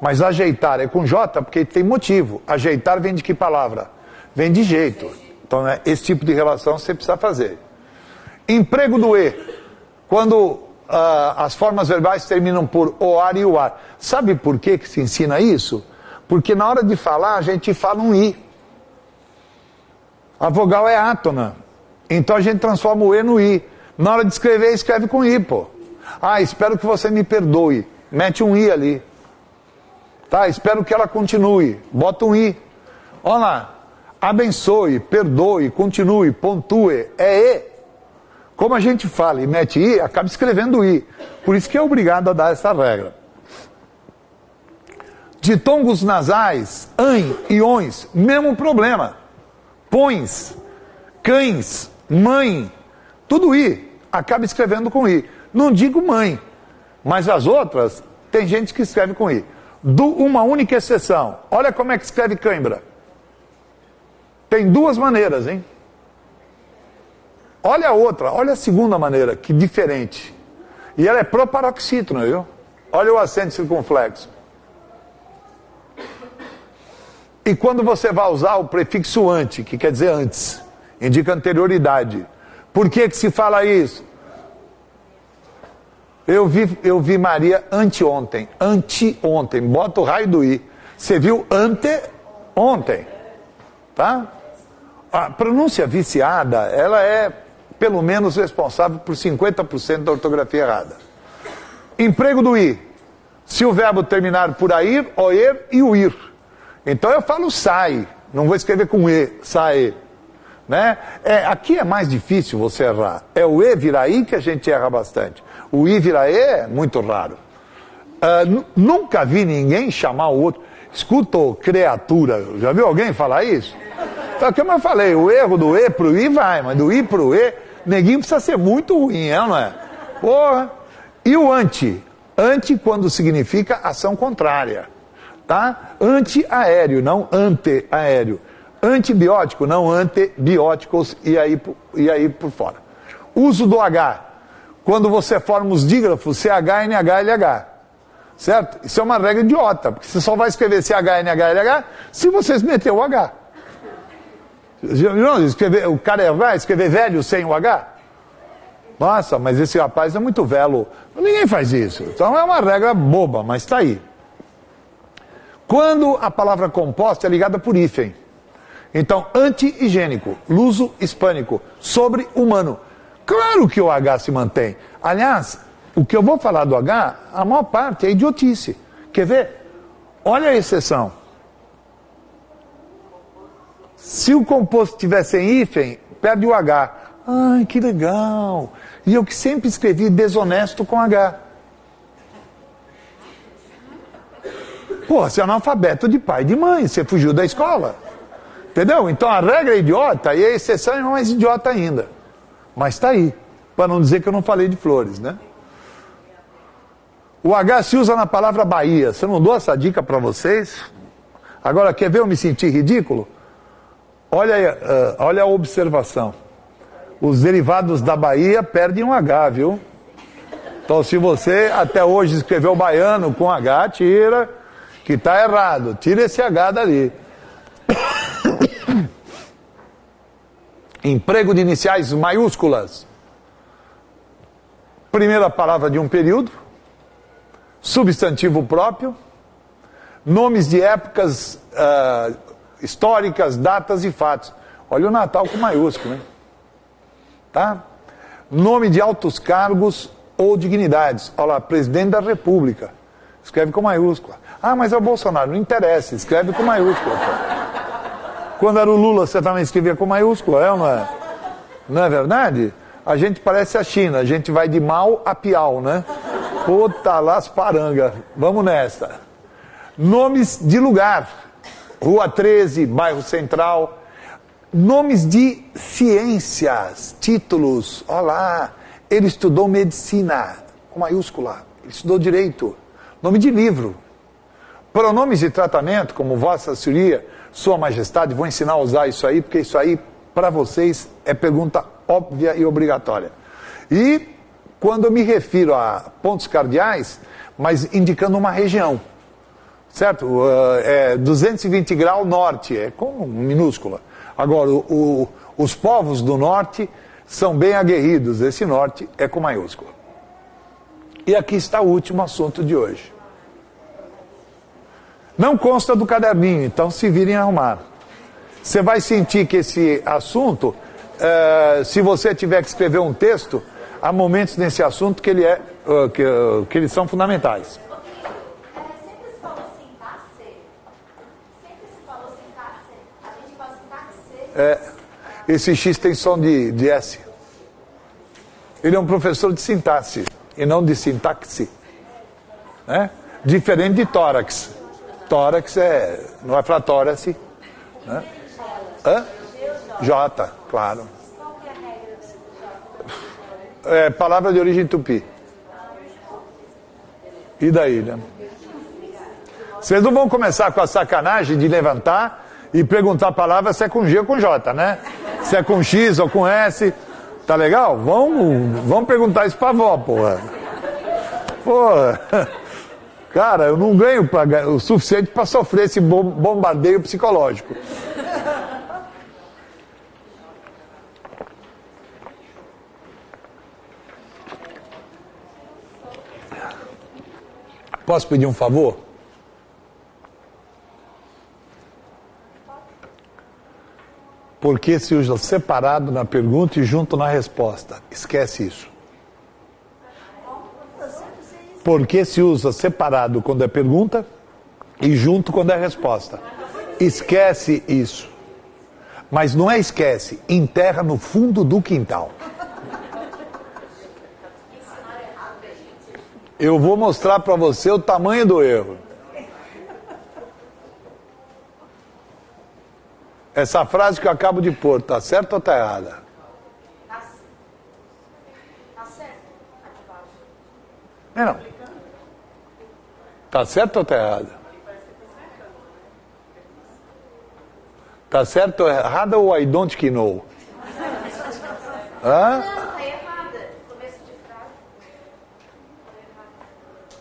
mas ajeitar é com J porque tem motivo. Ajeitar vem de que palavra? Vem de jeito. Então, né, esse tipo de relação você precisa fazer. Emprego do E. Quando as formas verbais terminam por o ar e o ar. Sabe por que se ensina isso? Porque na hora de falar, a gente fala um I. A vogal é átona. Então a gente transforma o E no I. Na hora de escrever, escreve com I, pô. Ah, espero que você me perdoe. Mete um I ali. Tá, espero que ela continue. Bota um I. Olha lá. Abençoe, perdoe, continue, pontue. É E. Como a gente fala e mete I, acaba escrevendo I. Por isso que é obrigado a dar essa regra. Ditongos nasais, ãe e ões, mesmo problema. Pões, cães, mãe, tudo I. Acaba escrevendo com I. Não digo mãe, mas as outras, tem gente que escreve com I. Uma única exceção. Olha como é que escreve cãibra. Tem duas maneiras, hein? Olha a outra, olha a segunda maneira, que diferente. E ela é proparoxítona, viu? Olha o acento circunflexo. E quando você vai usar o prefixo ante, que quer dizer antes, indica anterioridade. Por que se fala isso? Eu vi Maria anteontem, bota o raio do I. Você viu anteontem, tá? A pronúncia viciada, ela é pelo menos responsável por 50% da ortografia errada. Emprego do I. Se o verbo terminar por air, oer e uir. Então eu falo sai, não vou escrever com E, sai. Né? Aqui é mais difícil você errar. É o E virar I que a gente erra bastante. O I virar E é muito raro. Nunca vi ninguém chamar o outro. Escuta, criatura. Já viu alguém falar isso? Então, como eu falei, o erro do E pro I vai, mas do I pro E, neguinho precisa ser muito ruim, não é? Porra. E o ante? Ante quando significa ação contrária. Tá? Anti-aéreo, não ante-aéreo. Antibiótico, não antibióticos, e aí por fora. Uso do H. Quando você forma os dígrafos CH, NH, LH. Certo? Isso é uma regra idiota, porque você só vai escrever CH, NH, LH se vocês meter o H. Não, o cara vai escrever velho sem o H? Nossa, mas esse rapaz é muito velho. Ninguém faz isso. Então é uma regra boba, mas está aí. Quando a palavra composta é ligada por hífen. Então, anti-higiênico, luso hispânico, sobre-humano. Claro que o H se mantém. Aliás, o que eu vou falar do H, a maior parte é idiotice. Quer ver? Olha a exceção. Se o composto tivesse em hífen, perde o H. Ai, que legal. E eu que sempre escrevi desonesto com H. Pô, você é analfabeto de pai e de mãe, você fugiu da escola. Entendeu? Então a regra é idiota e a exceção é mais idiota ainda. Mas está aí, para não dizer que eu não falei de flores, né? O H se usa na palavra Bahia. Se eu não dou essa dica para vocês? Agora, quer ver eu me sentir ridículo? Olha a observação. Os derivados da Bahia perdem um H, viu? Então, se você até hoje escreveu baiano com H, tira. que está errado. Tira esse H dali. Emprego de iniciais maiúsculas. Primeira palavra de um período. Substantivo próprio. Nomes de épocas históricas, datas e fatos. Olha o Natal com maiúsculo, hein? Tá? Nome de altos cargos ou dignidades. Olha lá, presidente da República. Escreve com maiúscula. Ah, mas é o Bolsonaro. Não interessa, escreve com maiúscula. Quando era o Lula, você também escrevia com maiúscula, é ou não é? Não é verdade? A gente parece a China, a gente vai de mal a piau, né? Puta las paranga. Vamos nessa. Nomes de lugar. Rua 13, bairro Central. Nomes de ciências, títulos. Olha lá, ele estudou medicina, com maiúscula. Ele estudou direito. Nome de livro. Pronomes de tratamento, como Vossa Senhoria, Sua Majestade, vou ensinar a usar isso aí, porque isso aí, para vocês, é pergunta óbvia e obrigatória. E, quando eu me refiro a pontos cardeais, mas indicando uma região, certo? 220 graus norte, é com minúscula. Agora, os povos do norte são bem aguerridos, esse norte é com maiúscula. E aqui está o último assunto de hoje. Não consta do caderninho, então se virem arrumar. Você vai sentir que esse assunto, se você tiver que escrever um texto, há momentos nesse assunto que, que eles são fundamentais. Sempre se falou sintaxe. Sempre se falou sintaxe. A gente fala sintaxe. Esse X tem som de S. Ele é um professor de sintaxe e não de sintaxe. Né? Diferente de tórax. Tórax não é para tórax. Né? J, claro. Qual que é a regra? É palavra de origem tupi. E daí, né? Vocês não vão começar com a sacanagem de levantar e perguntar a palavra se é com G ou com J, né? Se é com X ou com S. Tá legal? Vamos perguntar isso pra avó, porra. Porra. Cara, eu não ganho o suficiente para sofrer esse bombardeio psicológico. Posso pedir um favor? Porque se usa separado na pergunta e junto na resposta. Esquece isso. Porque se usa separado quando é pergunta e junto quando é resposta. Esquece isso. Mas não é esquece, enterra no fundo do quintal. Eu vou mostrar para você o tamanho do erro. Essa frase que eu acabo de pôr, tá certa ou tá errada? Tá certo? Não. Tá certo ou tá errada? Tá certo ou errada ou I don't know? Hã? Não, tá errada. Começo de frase.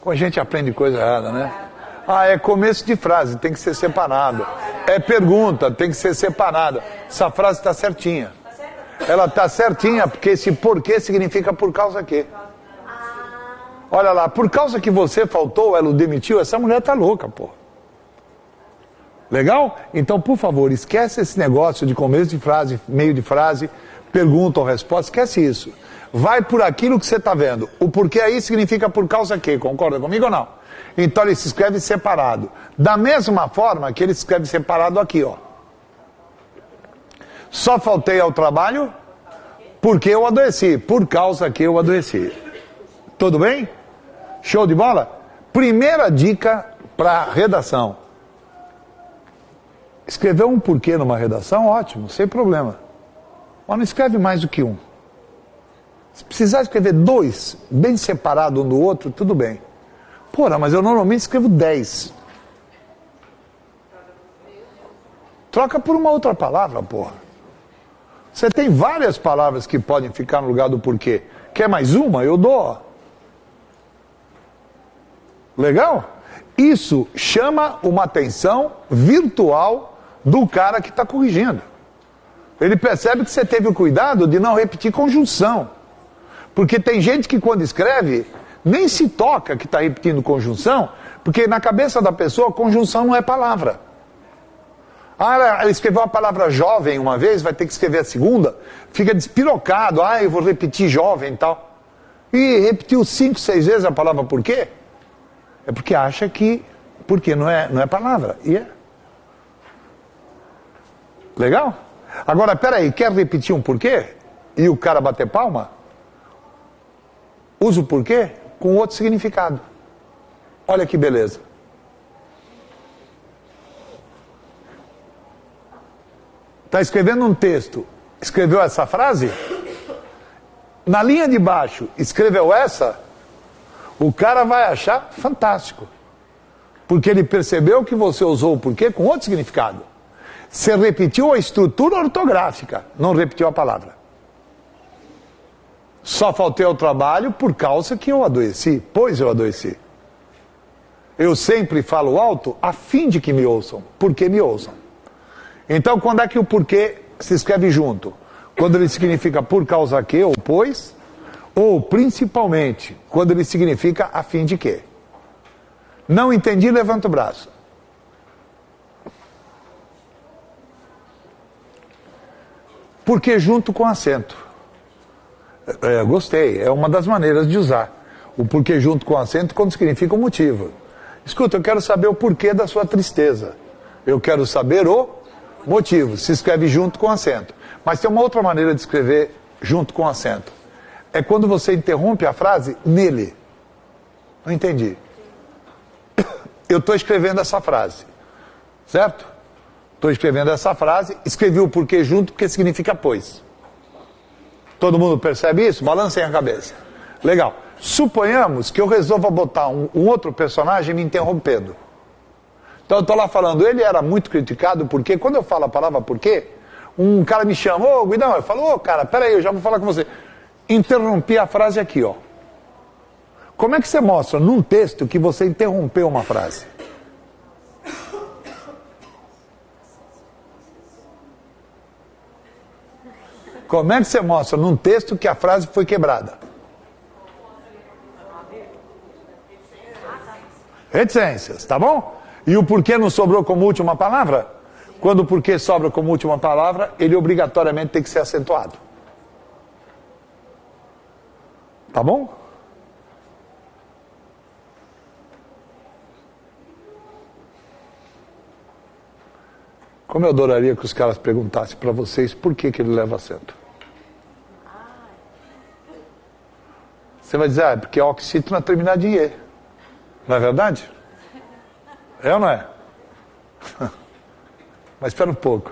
Como a gente aprende coisa errada, né? Ah, é começo de frase, tem que ser separado. É pergunta, tem que ser separada. Essa frase está certinha. Ela está certinha porque esse porquê significa por causa que. Olha lá, por causa que você faltou, ela o demitiu, essa mulher tá louca, pô. Legal? Então, por favor, esquece esse negócio de começo de frase, meio de frase, pergunta ou resposta, esquece isso. Vai por aquilo que você está vendo. O porquê aí significa por causa que, concorda comigo ou não? Então ele se escreve separado. Da mesma forma que ele se escreve separado aqui, ó. Só faltei ao trabalho porque eu adoeci, por causa que eu adoeci. Tudo bem? Show de bola? Primeira dica para redação. Escrever um porquê numa redação, ótimo, sem problema. Mas não escreve mais do que um. Se precisar escrever dois, bem separado um do outro, tudo bem. Porra, mas eu normalmente escrevo 10. Troca por uma outra palavra, porra. Você tem várias palavras que podem ficar no lugar do porquê. Quer mais uma? Eu dou. Legal? Isso chama uma atenção virtual do cara que está corrigindo. Ele percebe que você teve o cuidado de não repetir conjunção. Porque tem gente que quando escreve, nem se toca que está repetindo conjunção, porque na cabeça da pessoa, conjunção não é palavra. Ah, ela escreveu a palavra jovem uma vez, vai ter que escrever a segunda, fica despirocado, eu vou repetir jovem e tal. E repetiu 5, 6 vezes a palavra por quê? É porque acha que porque não é palavra. E é. Legal? Agora, peraí, quer repetir um porquê? E o cara bater palma? Usa o porquê com outro significado. Olha que beleza. Está escrevendo um texto, escreveu essa frase? Na linha de baixo, escreveu essa? O cara vai achar fantástico. Porque ele percebeu que você usou o porquê com outro significado. Você repetiu a estrutura ortográfica, não repetiu a palavra. Só faltei ao trabalho por causa que eu adoeci, pois eu adoeci. Eu sempre falo alto a fim de que me ouçam, porque me ouçam. Então, quando é que o porquê se escreve junto? Quando ele significa por causa que ou pois, ou principalmente quando ele significa a fim de que. Não entendi, levanta o braço. Porque junto com acento. Gostei, é uma das maneiras de usar. O porquê junto com acento quando significa o motivo. Escuta, eu quero saber o porquê da sua tristeza. Eu quero saber o motivo. Se escreve junto com acento. Mas tem uma outra maneira de escrever junto com acento. É quando você interrompe a frase nele. Não entendi. Eu estou escrevendo essa frase. Certo? Estou escrevendo essa frase, escrevi o porquê junto, porque significa pois. Todo mundo percebe isso? Balancem a cabeça. Legal. Suponhamos que eu resolva botar um outro personagem me interrompendo. Então eu estou lá falando, ele era muito criticado, porque quando eu falo a palavra porquê, um cara me chama, ô Guidão, eu falo, cara, peraí, eu já vou falar com você. Interrompi a frase aqui, ó. Como é que você mostra num texto que você interrompeu uma frase? Como é que você mostra num texto que a frase foi quebrada? Reticências, tá bom? E o porquê não sobrou como última palavra? Quando o porquê sobra como última palavra, ele obrigatoriamente tem que ser acentuado. Tá bom? Como eu adoraria que os caras perguntassem para vocês por que ele leva acento. Você vai dizer, porque a oxítona termina de E. Não é verdade? É ou não é? Mas espera um pouco.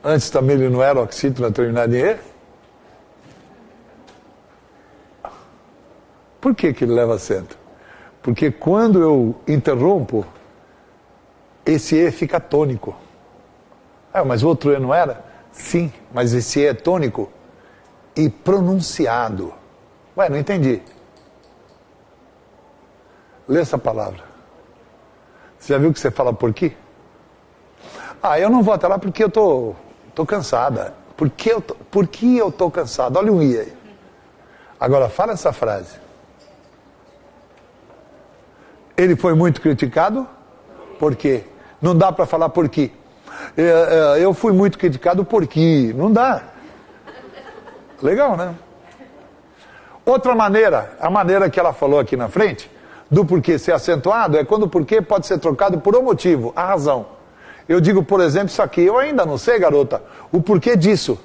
Antes também ele não era oxítona terminada em E? Por que ele leva acento? Porque quando eu interrompo, esse E fica tônico. Mas o outro E não era? Sim, mas esse E é tônico e pronunciado. Não entendi. Lê essa palavra. Você já viu que você fala por quê? Eu não vou até lá porque eu tô cansada. Por que eu tô cansado? Olha um I aí. Agora fala essa frase. Ele foi muito criticado? Por quê? Não dá para falar por quê. Eu fui muito criticado porque. Não dá. Legal, né? Outra maneira, a maneira que ela falou aqui na frente, do porquê ser acentuado, é quando o porquê pode ser trocado por um motivo, a razão. Eu digo, por exemplo, isso aqui. Eu ainda não sei, garota, o porquê disso.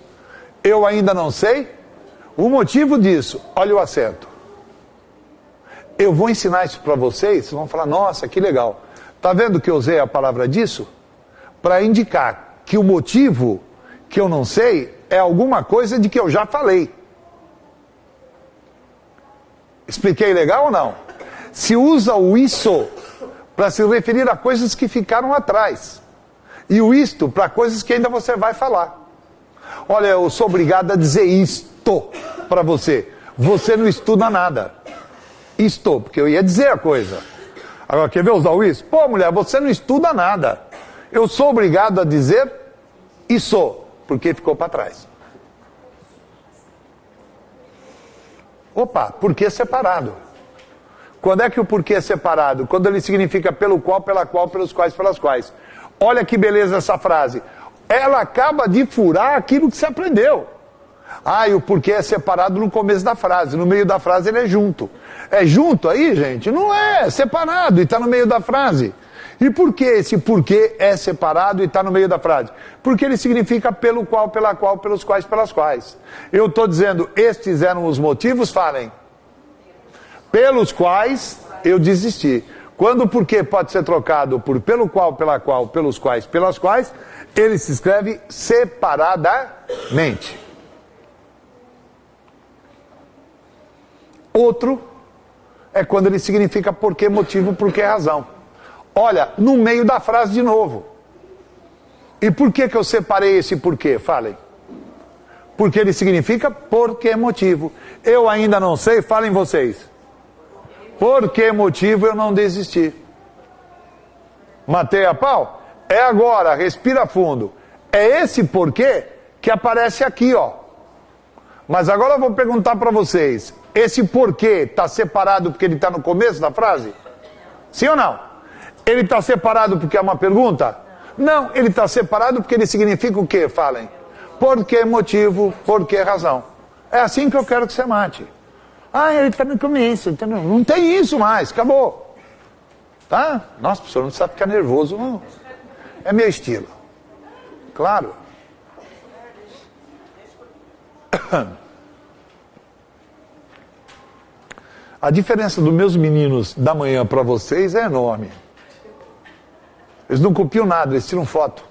Eu ainda não sei o motivo disso. Olha o acento. Eu vou ensinar isso para vocês, vocês vão falar, nossa, que legal. Tá vendo que eu usei a palavra disso? Para indicar que o motivo que eu não sei é alguma coisa de que eu já falei. Expliquei legal ou não? Se usa o isso para se referir a coisas que ficaram atrás. E o isto para coisas que ainda você vai falar. Olha, eu sou obrigado a dizer isto para você. Você não estuda nada. Isto, porque eu ia dizer a coisa. Agora, quer ver usar o isso? Pô, mulher, você não estuda nada. Eu sou obrigado a dizer e sou, porque ficou para trás. Opa, porquê separado? Quando é que o porquê é separado? Quando ele significa pelo qual, pela qual, pelos quais, pelas quais. Olha que beleza essa frase. Ela acaba de furar aquilo que você aprendeu. Ah, e o porquê é separado no começo da frase. No meio da frase ele é junto. É junto aí, gente? Não é, é separado e está no meio da frase. E por que esse porquê é separado e está no meio da frase? Porque ele significa pelo qual, pela qual, pelos quais, pelas quais. Eu estou dizendo, estes eram os motivos, falem. Pelos quais eu desisti. Quando o porquê pode ser trocado por pelo qual, pela qual, pelos quais, pelas quais, ele se escreve separadamente. Outro é quando ele significa porquê, motivo, porquê, razão. Olha, no meio da frase de novo. E por que eu separei esse porquê? Falem. Porque ele significa porquê, motivo. Eu ainda não sei, falem vocês. Por que motivo eu não desisti? Matei a pau? É agora, respira fundo. É esse porquê que aparece aqui, ó. Mas agora eu vou perguntar para vocês. Esse porquê está separado porque ele está no começo da frase? Sim ou não? Ele está separado porque é uma pergunta? Não, ele está separado porque ele significa o quê? Falem. Por que motivo, por que razão? É assim que eu quero que você mate. Ah, ele está no começo. Não tem isso mais, acabou. Tá? Nossa, professor, não precisa ficar nervoso, não. É meu estilo. Claro. A diferença dos meus meninos da manhã para vocês é enorme. Eles não copiam nada, eles tiram foto.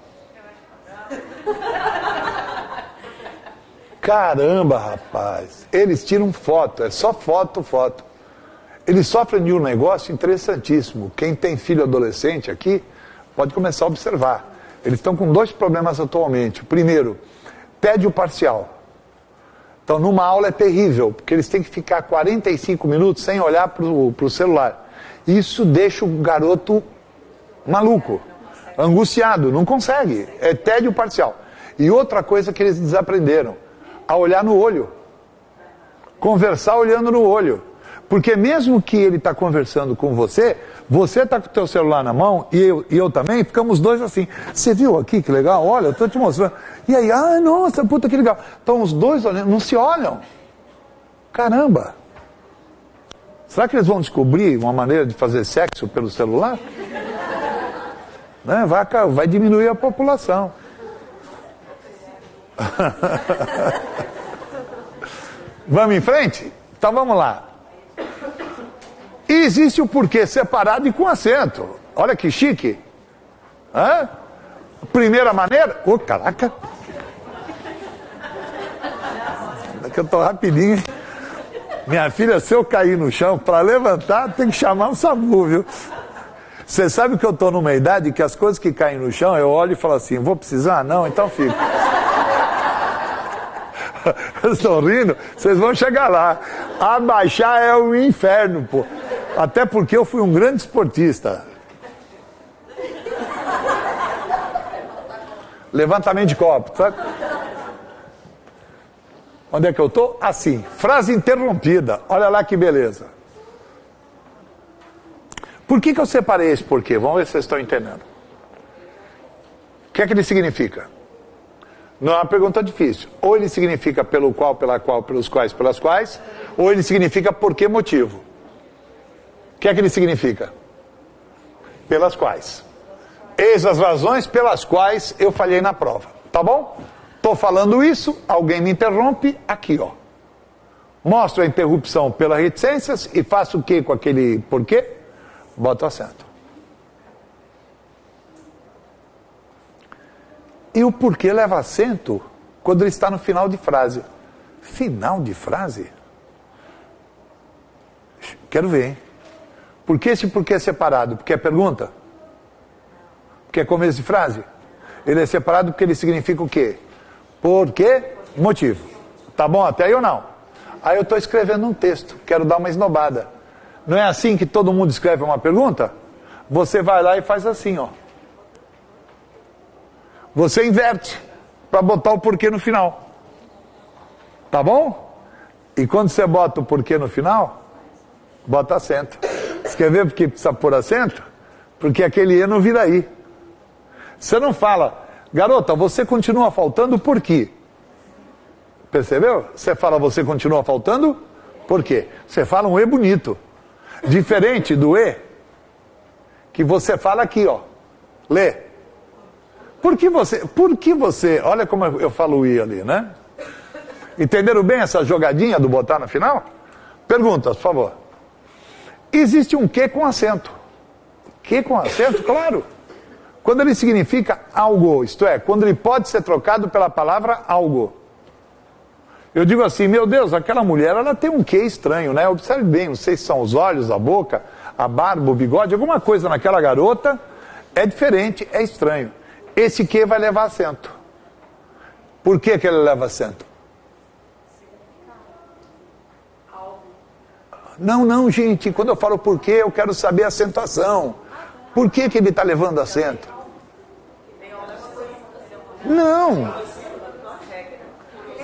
Caramba, rapaz. Eles tiram foto, é só foto, foto. Eles sofrem de um negócio interessantíssimo. Quem tem filho adolescente aqui, pode começar a observar. Eles estão com 2 problemas atualmente. O primeiro, pede o parcial. Então, numa aula é terrível, porque eles têm que ficar 45 minutos sem olhar para o celular. Isso deixa o garoto maluco, angustiado, não consegue. É tédio parcial. E outra coisa que eles desaprenderam, a olhar no olho. Conversar olhando no olho. Porque mesmo que ele está conversando com você está com o teu celular na mão, e eu também, ficamos 2 assim. Você viu aqui que legal? Olha, eu estou te mostrando. E aí, nossa, puta que legal. Estão os 2 olhando, não se olham. Caramba. Será que eles vão descobrir uma maneira de fazer sexo pelo celular? Né? Vai diminuir a população. Vamos em frente? Então vamos lá. E existe o porquê separado e com acento. Olha que chique. Hã? Primeira maneira. Ô, caraca. Daqui eu tô rapidinho, hein? Minha filha, se eu cair no chão, para levantar, tem que chamar um SAMU, viu? Você sabe que eu tô numa idade que as coisas que caem no chão, eu olho e falo assim, vou precisar? Não, então fico. Vocês estão rindo? Vocês vão chegar lá. Abaixar é o inferno, pô. Até porque eu fui um grande esportista. Levantamento de copo, sabe? Onde é que eu tô? Assim, frase interrompida. Olha lá que beleza. Por que eu separei esse porquê? Vamos ver se vocês estão entendendo. O que é que ele significa? Não é uma pergunta difícil. Ou ele significa pelo qual, pela qual, pelos quais, pelas quais, ou ele significa por que motivo. O que é que ele significa? Pelas quais. Eis as razões pelas quais eu falhei na prova. Tá bom? Estou falando isso, alguém me interrompe, aqui ó. Mostro a interrupção pelas reticências e faço o que com aquele porquê? Boto acento. E o porquê leva acento quando ele está no final de frase. Final de frase? Quero ver, hein? Por que esse porquê é separado? Porque é pergunta? Porque é começo de frase? Ele é separado porque ele significa o quê? Porquê? Motivo. Tá bom até aí ou não? Aí eu estou escrevendo um texto, quero dar uma esnobada. Não é assim que todo mundo escreve uma pergunta? você vai lá e faz assim, ó. Você inverte para botar o porquê no final. Tá bom? E quando você bota o porquê no final, bota acento. Você quer ver porque precisa pôr acento? Porque aquele E não vira I. Você não fala, garota, você continua faltando por quê? Percebeu? Você fala, você continua faltando por quê? Você fala um E bonito. Diferente do E que você fala aqui, ó. Lê. Por que você, olha como eu falo o I ali, né? Entenderam bem essa jogadinha do botar no final? Perguntas, por favor. Existe um que com acento. Que com acento? Claro. Quando ele significa algo, isto é, quando ele pode ser trocado pela palavra algo. Eu digo assim, meu Deus, aquela mulher, ela tem um quê estranho, né? Observe bem, não sei se são os olhos, a boca, a barba, o bigode, alguma coisa naquela garota é diferente, é estranho. Esse que vai levar acento. Por que ele leva acento? Não, gente, quando eu falo porquê, eu quero saber a acentuação. Por que ele está levando acento? Não.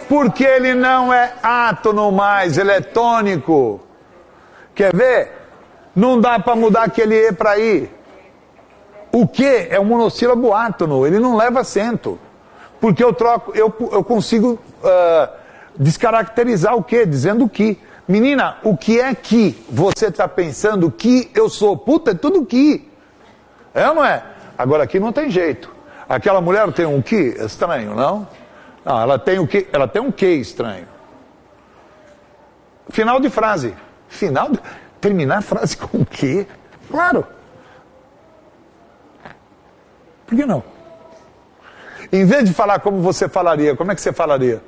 Porque ele não é átono mais, ele é tônico. Quer ver? Não dá para mudar aquele E para I. O que é um monossílabo átono, ele não leva acento. Porque eu consigo descaracterizar o que, dizendo que. Menina, o que é que você está pensando que eu sou? Puta, é tudo que. É ou não é? Agora aqui não tem jeito. Aquela mulher tem um que estranho, não? Não, ela tem o que? Ela tem um que estranho. Final de frase. Terminar a frase com o que? Claro. Por que não? Em vez de falar como você falaria, como é que você falaria?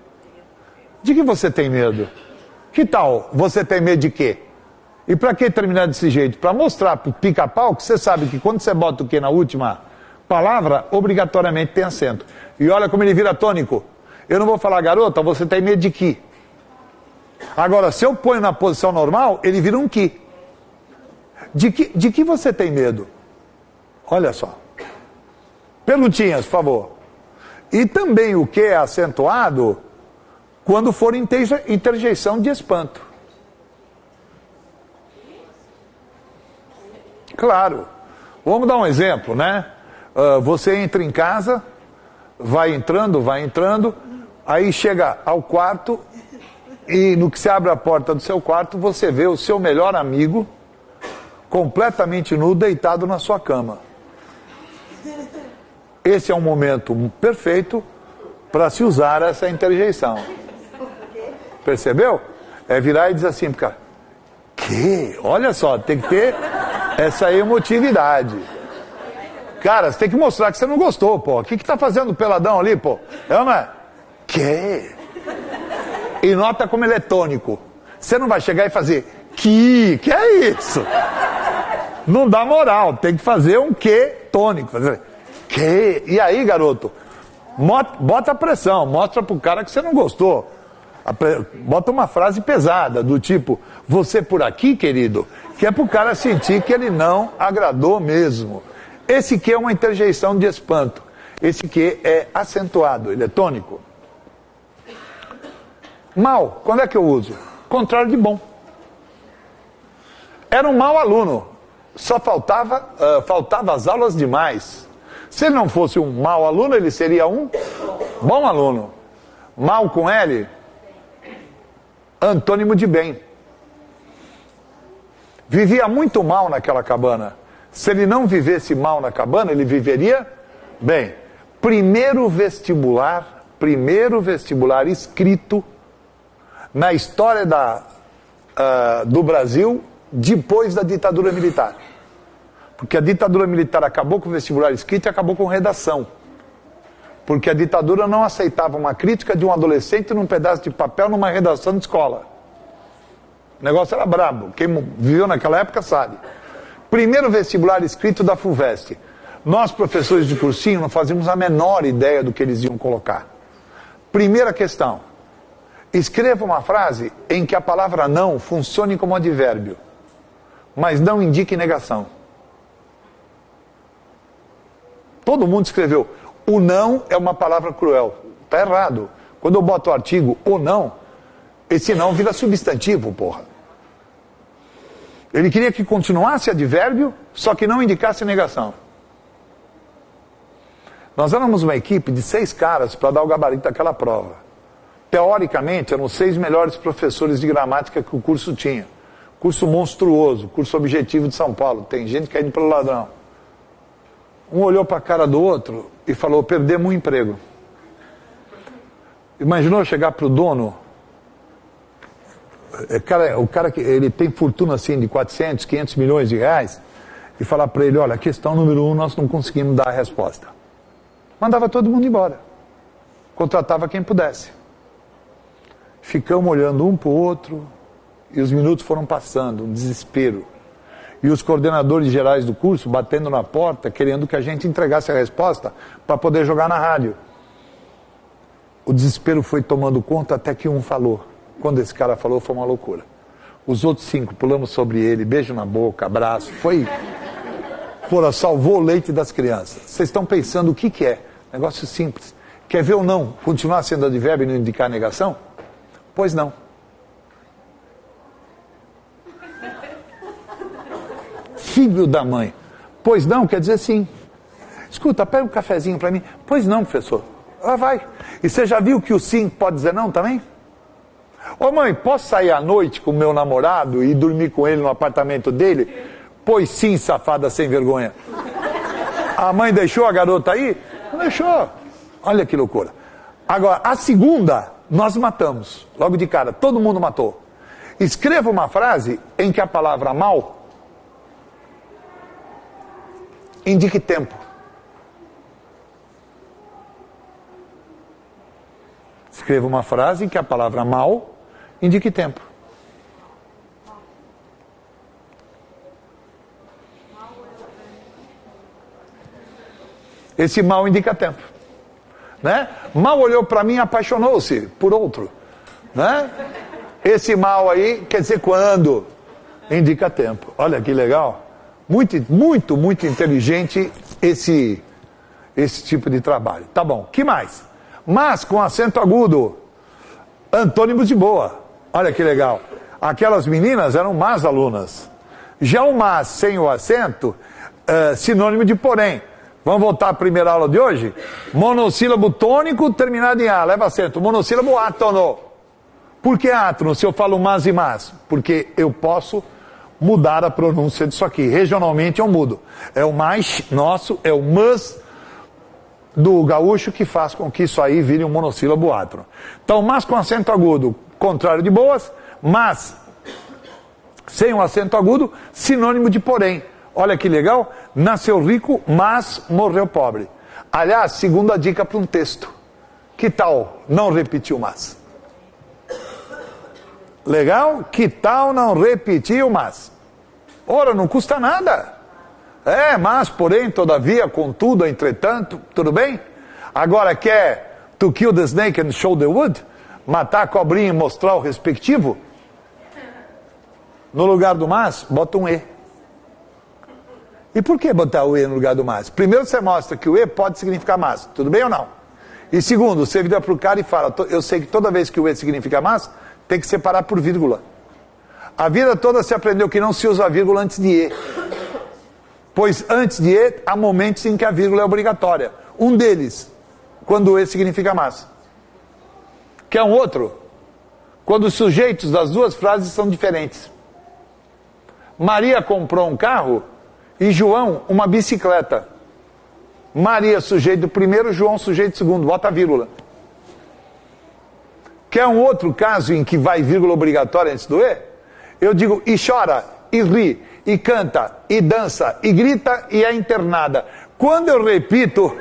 De que você tem medo? Que tal? Você tem medo de quê? E para que terminar desse jeito? Para mostrar para o pica-pau que você sabe que quando você bota o que na última palavra, obrigatoriamente tem acento. E olha como ele vira tônico. Eu não vou falar, garota, você tem medo de que? Agora, se eu ponho na posição normal, ele vira um que. De que você tem medo? Olha só. Perguntinhas, por favor. E também o que é acentuado quando for interjeição de espanto. Claro. Vamos dar um exemplo, né? Você entra em casa, vai entrando, aí chega ao quarto e no que se abre a porta do seu quarto, você vê o seu melhor amigo completamente nu, deitado na sua cama. Esse é um momento perfeito para se usar essa interjeição. Percebeu? É virar e dizer assim, cara, que? Olha só, tem que ter essa emotividade. Cara, você tem que mostrar que você não gostou, pô. O que tá fazendo o peladão ali, pô? É, não é? Que? E nota como ele é tônico. Você não vai chegar e fazer que é isso? Não dá moral, tem que fazer um que tônico. Fazer que? E aí, garoto? Bota a pressão, mostra pro cara que você não gostou. Bota uma frase pesada, do tipo, você por aqui, querido, que é pro cara sentir que ele não agradou mesmo. Esse que é uma interjeição de espanto. Esse que é acentuado, ele é tônico. Mal, quando é que eu uso? Contrário de bom. Era um mau aluno, só faltava as aulas demais. Se ele não fosse um mau aluno, ele seria um bom aluno. Mal com L, antônimo de bem. Vivia muito mal naquela cabana. Se ele não vivesse mal na cabana, ele viveria bem. Primeiro vestibular escrito na história do Brasil depois da ditadura militar. Porque a ditadura militar acabou com o vestibular escrito e acabou com redação. Porque a ditadura não aceitava uma crítica de um adolescente num pedaço de papel numa redação de escola. O negócio era brabo. Quem viveu naquela época sabe. Primeiro vestibular escrito da FUVEST. Nós, professores de cursinho, não fazíamos a menor ideia do que eles iam colocar. Primeira questão. Escreva uma frase em que a palavra não funcione como advérbio, mas não indique negação. todo mundo escreveu, o não é uma palavra cruel. Está errado. Quando eu boto o artigo ou não, esse não vira substantivo, porra. Ele queria que continuasse advérbio, só que não indicasse negação. Nós éramos uma equipe de 6 caras para dar o gabarito daquela prova. Teoricamente, eram os 6 melhores professores de gramática que o curso tinha. Curso monstruoso, curso objetivo de São Paulo. Tem gente caindo pelo ladrão. Um olhou para a cara do outro e falou, perdemos um emprego. Imaginou chegar para o dono, o cara que ele tem fortuna assim de 400, 500 milhões de reais, e falar para ele, olha, questão número 1, nós não conseguimos dar a resposta. Mandava todo mundo embora. Contratava quem pudesse. Ficamos olhando um para o outro, e os minutos foram passando, um desespero. E os coordenadores gerais do curso batendo na porta, querendo que a gente entregasse a resposta para poder jogar na rádio. O desespero foi tomando conta até que um falou. Quando esse cara falou, foi uma loucura. Os outros 5 pulamos sobre ele, beijo na boca, abraço. Salvou o leite das crianças. Vocês estão pensando o que é? Negócio simples. Quer ver ou não continuar sendo advérbio e não indicar negação? Pois não. Filho da mãe. Pois não, quer dizer sim. Escuta, pega um cafezinho para mim. Pois não, professor. Lá vai. E você já viu que o sim pode dizer não também? Ô mãe, posso sair à noite com o meu namorado e dormir com ele no apartamento dele? Pois sim, safada sem vergonha. A mãe deixou a garota aí? Não deixou. Olha que loucura. Agora, a segunda, nós matamos. Logo de cara, todo mundo matou. Escreva uma frase em que a palavra mal indique tempo. Escreva uma frase em que a palavra mal indique tempo. Esse mal indica tempo. Né? Mal olhou para mim e apaixonou-se por outro. Né? Esse mal aí quer dizer quando? Indica tempo. Olha que legal. Muito inteligente esse tipo de trabalho. Tá bom, que mais? Mas com acento agudo. Antônimos de boa. Olha que legal. Aquelas meninas eram más alunas. Já o mas sem o acento, sinônimo de porém. Vamos voltar à primeira aula de hoje? Monossílabo tônico terminado em A, leva acento. Monossílabo átono. Por que átono se eu falo mas e mas? Porque eu posso mudar a pronúncia disso aqui. Regionalmente eu mudo. É o mais nosso, é o mas do gaúcho que faz com que isso aí vire um monossílabo átono. Então, mas com acento agudo, contrário de boas, mas sem um acento agudo, sinônimo de porém. Olha que legal, nasceu rico, mas morreu pobre. Aliás, segunda dica para um texto. Que tal não repetir o mas? Legal? Que tal não repetir o mas? Ora, não custa nada. Mas, porém, todavia, contudo, entretanto, tudo bem? Agora quer to kill the snake and show the wood? Matar a cobrinha e mostrar o respectivo? No lugar do mas, bota um E. E por que botar o E no lugar do mas? Primeiro você mostra que o E pode significar mas, tudo bem ou não? E segundo, você vira para o cara e fala, eu sei que toda vez que o E significa mas, tem que separar por vírgula. A vida toda se aprendeu que não se usa vírgula antes de E. Pois antes de E, há momentos em que a vírgula é obrigatória. Um deles, quando o E significa mas. Quer um outro? Quando os sujeitos das duas frases são diferentes. Maria comprou um carro e João uma bicicleta. Maria, sujeito do primeiro, João, sujeito do segundo. Bota a vírgula. Quer um outro caso em que vai vírgula obrigatória antes do E? Eu digo, e chora, e ri, e canta, e dança, e grita, e é internada. Quando eu repito...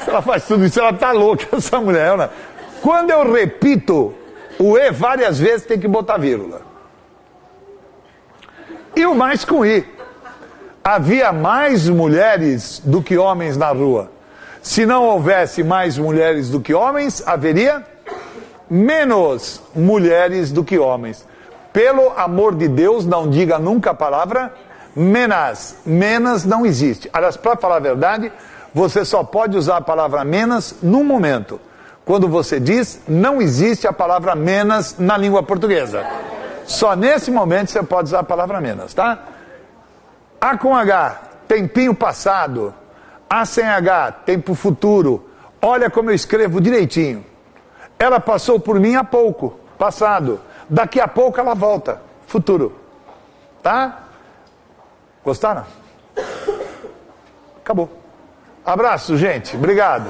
Se ela faz tudo isso, ela tá louca, essa mulher, né? Quando eu repito o E várias vezes, tem que botar vírgula. E o mais com I. Havia mais mulheres do que homens na rua. Se não houvesse mais mulheres do que homens, haveria menos mulheres do que homens. Pelo amor de Deus, não diga nunca a palavra Menas. Menos não existe. Aliás, para falar a verdade, você só pode usar a palavra menos num momento. Quando você diz, não existe a palavra menos na língua portuguesa. Só nesse momento você pode usar a palavra menos, tá? A com H, tempinho passado. A sem H, tempo futuro. Olha como eu escrevo direitinho. Ela passou por mim há pouco, passado. Daqui a pouco ela volta, futuro. Tá? Gostaram? Acabou. Abraço, gente. Obrigado.